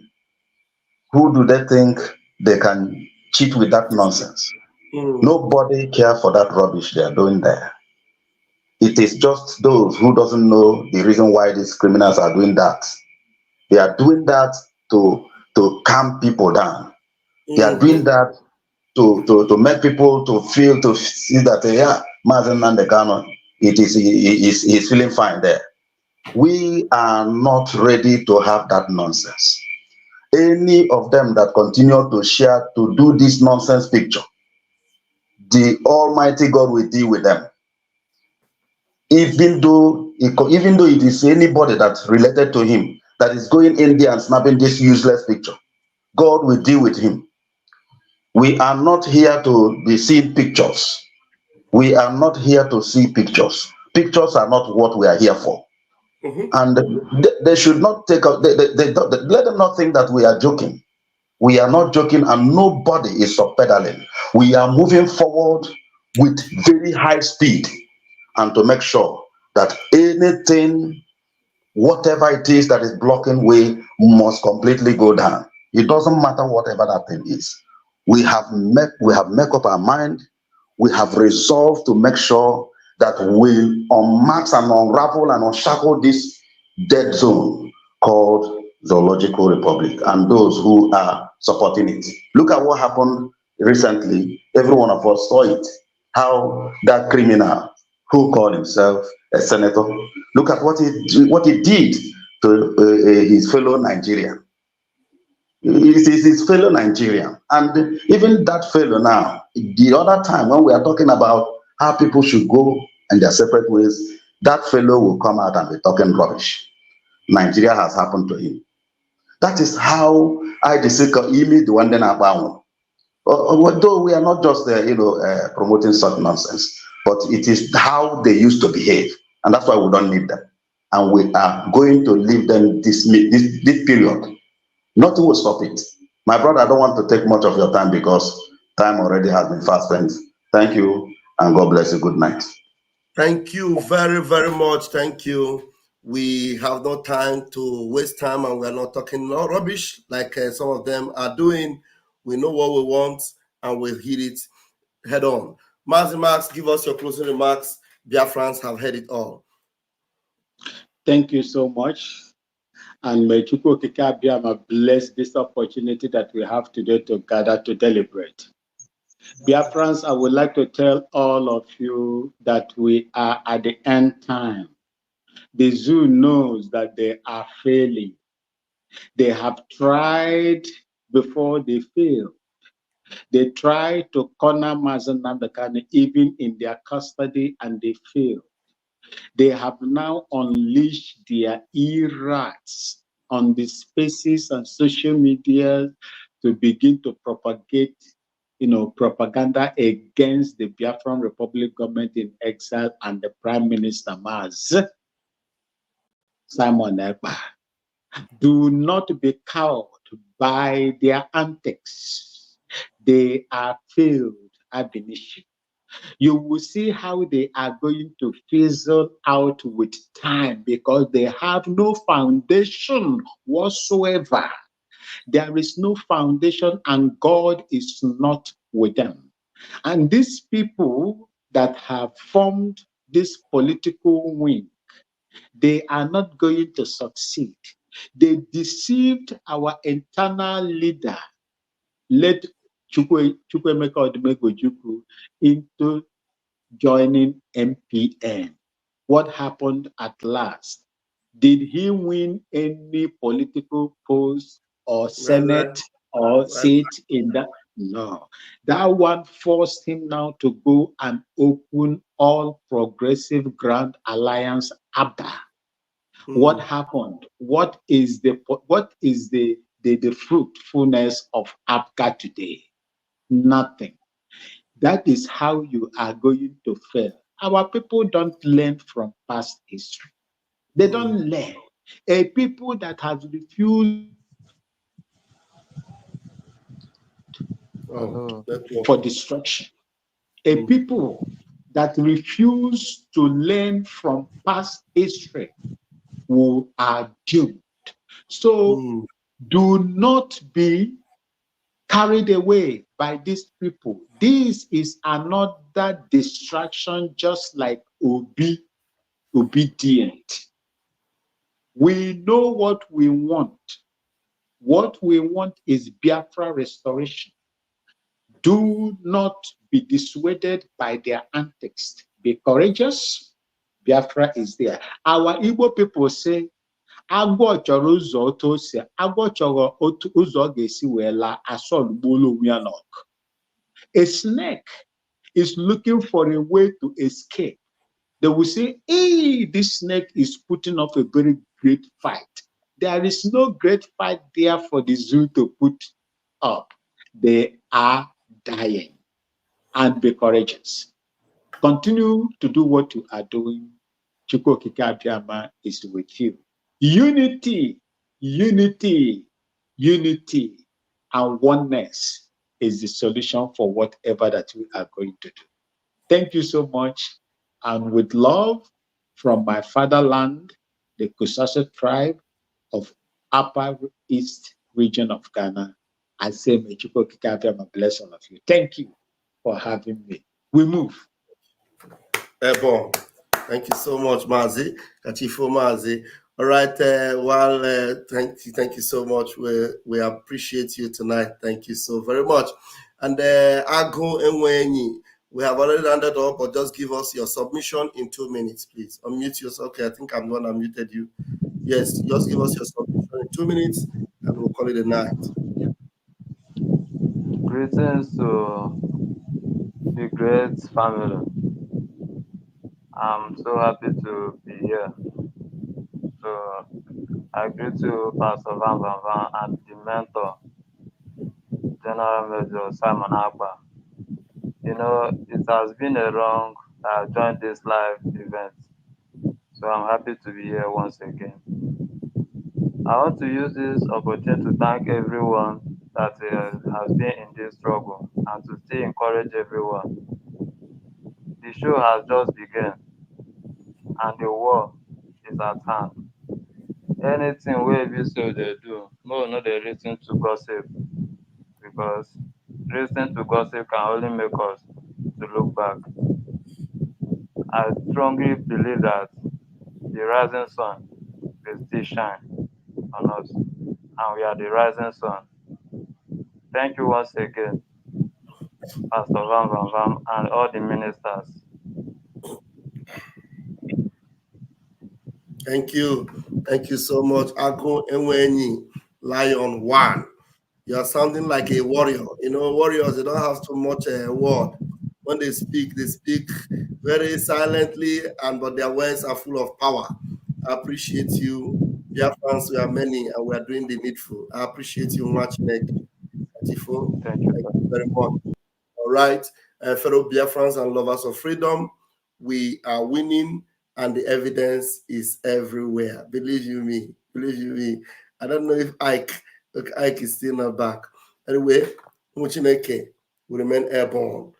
Who do they think they can cheat with that nonsense? Nobody cares for that rubbish they are doing there. It is just those who doesn't know the reason why these criminals are doing that. They are doing that to calm people down. They are doing that to make people to see that yeah, Mazen Nandekano, he's feeling fine there. We are not ready to have that nonsense. Any of them that continue to share, to do this nonsense picture, the Almighty God will deal with them. Even though it is anybody that's related to him that is going in there and snapping this useless picture, God will deal with him. We are not here to be seeing pictures. We are not here to see pictures. Pictures are not what we are here for. And they should not take out, let them not think that we are joking. We are not joking, and nobody is subpedaling. We are moving forward with very high speed, and to make sure that anything, whatever it is that is blocking way, must completely go down. It doesn't matter whatever that thing is. We have made up our mind. We have resolved to make sure that we unmask and unravel and unshackle this dead zone called Zoological Republic and those who are supporting it. Look at what happened recently. Every one of us saw it. How that criminal who called himself a senator, look at what he did to his fellow Nigerian. His fellow Nigerian. And even that fellow now, the other time when we are talking about how people should go in their separate ways, that fellow will come out and be talking rubbish. Nigeria has happened to him. That is how I disagree the one then about. Although we are not just promoting such nonsense, but it is how they used to behave, and that's why we don't need them. And we are going to leave them this period. Nothing will stop it. My brother, I don't want to take much of your time because time already has been fast spent. Thank you, and God bless you. Good night. Thank you very, very much. Thank you. We have no time to waste time, and we're not talking no rubbish like some of them are doing. We know what we want, and we'll hit it head on. Max, give us your closing remarks. Biafrans have heard it all. Thank you so much. And may Chukwu Okike Abiyama bless this opportunity that we have today to gather to deliberate. Biafrans, I would like to tell all of you that we are at the end time. The zoo knows that they are failing. They have tried before they failed. They tried to corner Mazen Nandekane even in their custody, and they failed. They have now unleashed their e-rats on the spaces and social media to begin to propagate, propaganda against the Biafran Republic government in exile and the Prime Minister Maz. Simon Ekpa. Do not be cowed by their antics. They are failed ab initio. You will see how they are going to fizzle out with time because they have no foundation whatsoever. There is no foundation and God is not with them. And these people that have formed this political wing, they are not going to succeed. They deceived our internal leader, led Chukwemeka Odumegojukwu into joining MPN. What happened at last? Did he win any political post or Senate or seat in that? No. That one forced him now to go and open All Progressive Grand Alliance ABBA. What happened? What is the fruitfulness of ABGA today? Nothing. That is how you are going to fail. Our people don't learn from past history. They don't learn. A people that have refused for destruction. A people that refuse to learn from past history who are doomed. So do not be carried away by these people. This is another distraction, just like obedient. We know what we want. What we want is Biafra restoration. Do not be dissuaded by their antics. Be courageous. Biafra is there. Our Igbo people say, agwọ chọrọ ụzọ otu o si agwọ chọrọ otu ụzọ ọ ga-esi wee laa asọ lugbo onwe ya n'ọgụ. A snake is looking for a way to escape. They will say, hey, this snake is putting up a very great fight. There is no great fight there for the zoo to put up. They are dying. And be courageous. Continue to do what you are doing. Chukwu Okike Abiama is with you. Unity, unity, unity, and oneness is the solution for whatever that we are going to do. Thank you so much. And with love from my fatherland, the Kusasa tribe of Upper East region of Ghana, I say, may Chukwu Okike Abiama bless all of you. Thank you for having me. We move. Bon. Thank you so much, Mazi. Kachifo Mazi. All right. Thank you so much. We appreciate you tonight. Thank you so very much. And Ago Enwenyi, we have already landed up, but just give us your submission in 2 minutes, please. Unmute yourself. Okay, I think I'm the one that muted you. Yes, just give us your submission in 2 minutes, and we'll call it a night. Greetings to the great family. I'm so happy to be here. So I greet you, Pastor Van Van Van, and the mentor, General Major Simon Ekpa. You know, it has been a long I joined this live event. So I'm happy to be here once again. I want to use this opportunity to thank everyone that has been in this struggle and to still encourage everyone. The show has just begun and the war is at hand. Anything we be so they do, no they listen to gossip, because listening to gossip can only make us to look back. I strongly believe that the rising sun will still shine on us, and we are the rising sun. Thank you once again, Pastor Van Van Van, and all the ministers. Thank you. Thank you so much. Ako Enwenyi, Lion 1. You are sounding like a warrior. You know, warriors, they don't have too much word. When they speak very silently, but their words are full of power. I appreciate you. Biafrans, we are many, and we are doing the needful. I appreciate you much, Nick. Thank you very much. All right, fellow Biafrans and lovers of freedom, we are winning, and the evidence is everywhere. Believe you me. Believe you me. I don't know if Ike is still not back. Anyway, Muchineke will remain airborne.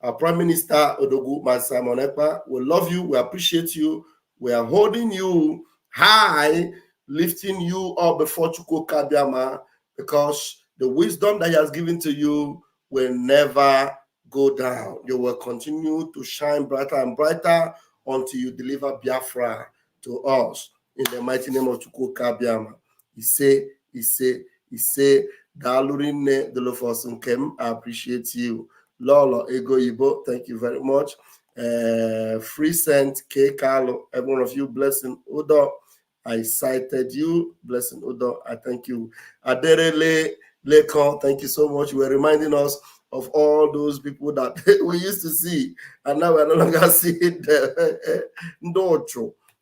Our Prime Minister Odogu Simon Ekpa, we love you, we appreciate you, we are holding you high, lifting you up before Chukwu Kabiama, because the wisdom that he has given to you will never go down. You will continue to shine brighter and brighter until you deliver Biafra to us in the mighty name of Chukwu Kabiama. He say, Dalurine Delofosun Kem, I appreciate you. Lolo Ego Ibo, thank you very much. Free Saint K. Carlo, every one of you, blessing Udo. I cited you, blessing Udo. I thank you. Aderele Lekon, thank you so much. You were reminding us of all those people that we used to see, and now we're no longer seeing them.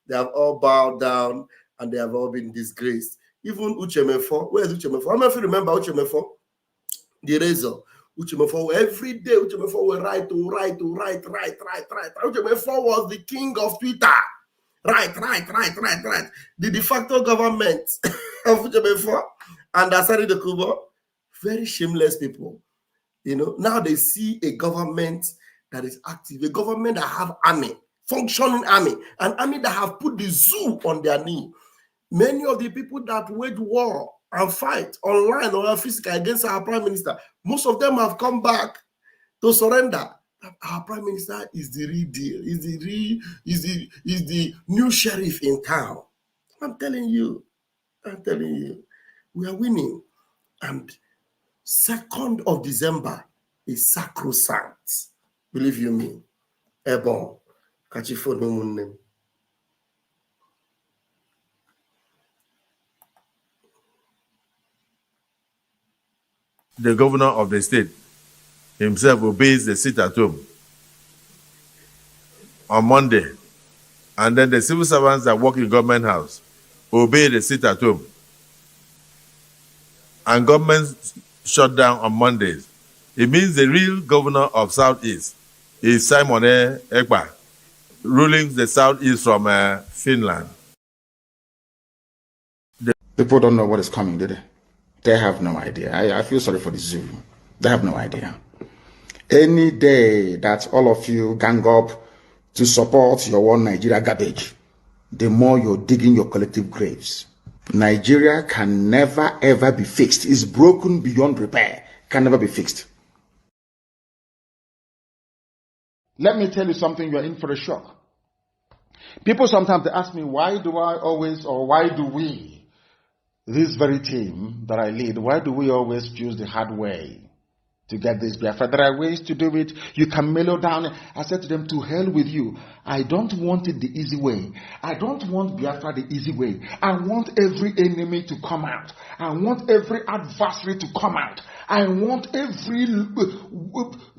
They have all bowed down and they have all been disgraced. Even Uchemefo, where is Uchemefo? How many of you remember Uchemefo? The razor. Uchemefo, every day Uchemefo will write. Uchemefo was the king of Twitter. Right. The de facto government of Uchemefo and Asari de Kubo, very shameless people. You know, now they see a government that is active, a government that have army, functioning army, an army that have put the zoo on their knee. Many of the people that wage war and fight online or physical against our prime minister, most of them have come back to surrender. Our prime minister is the real deal, is the new sheriff in town. I'm telling you, we are winning. And 2nd of December is sacrosanct. Believe you me. Ebon, Kachifo no name. The governor of the state himself obeys the sit at home on Monday. And then the civil servants that work in government house obey the sit at home. And government shut down on Mondays. It means the real governor of Southeast is Simon Ekpa, ruling the Southeast from Finland. People don't know what is coming, do they? They have no idea. I feel sorry for the zoo. They have no idea. Any day that all of you gang up to support your one Nigeria garbage, the more you're digging your collective graves. Nigeria can never ever be fixed. It's broken beyond repair. Can never be fixed. Let me tell you something, you're in for a shock. People sometimes they ask me, why do I always, or why do we, this very team that I lead, why do we always choose the hard way to get this Biafra? There are ways to do it. You can mellow down. I said to them, to hell with you. I don't want it the easy way. I don't want Biafra the easy way. I want every enemy to come out. I want every adversary to come out. I want every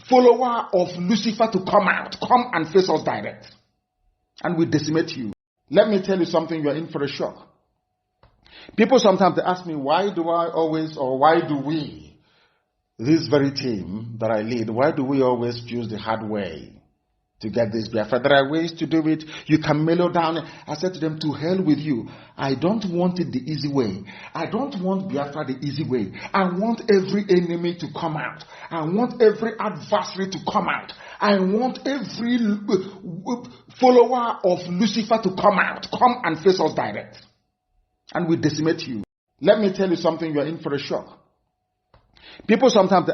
follower of Lucifer to come out. Come and face us direct. And we decimate you. Let me tell you something, you're in for a shock. People sometimes they ask me, why do I always, or why do we, this very team that I lead, why do we always choose the hard way to get this Biafra? There are ways to do it. You can mellow down. I said to them, to hell with you. I don't want it the easy way. I don't want Biafra the easy way. I want every enemy to come out. I want every adversary to come out. I want every follower of Lucifer to come out. Come and face us direct. And we decimate you. Let me tell you something, you're in for a shock. People sometimes they ask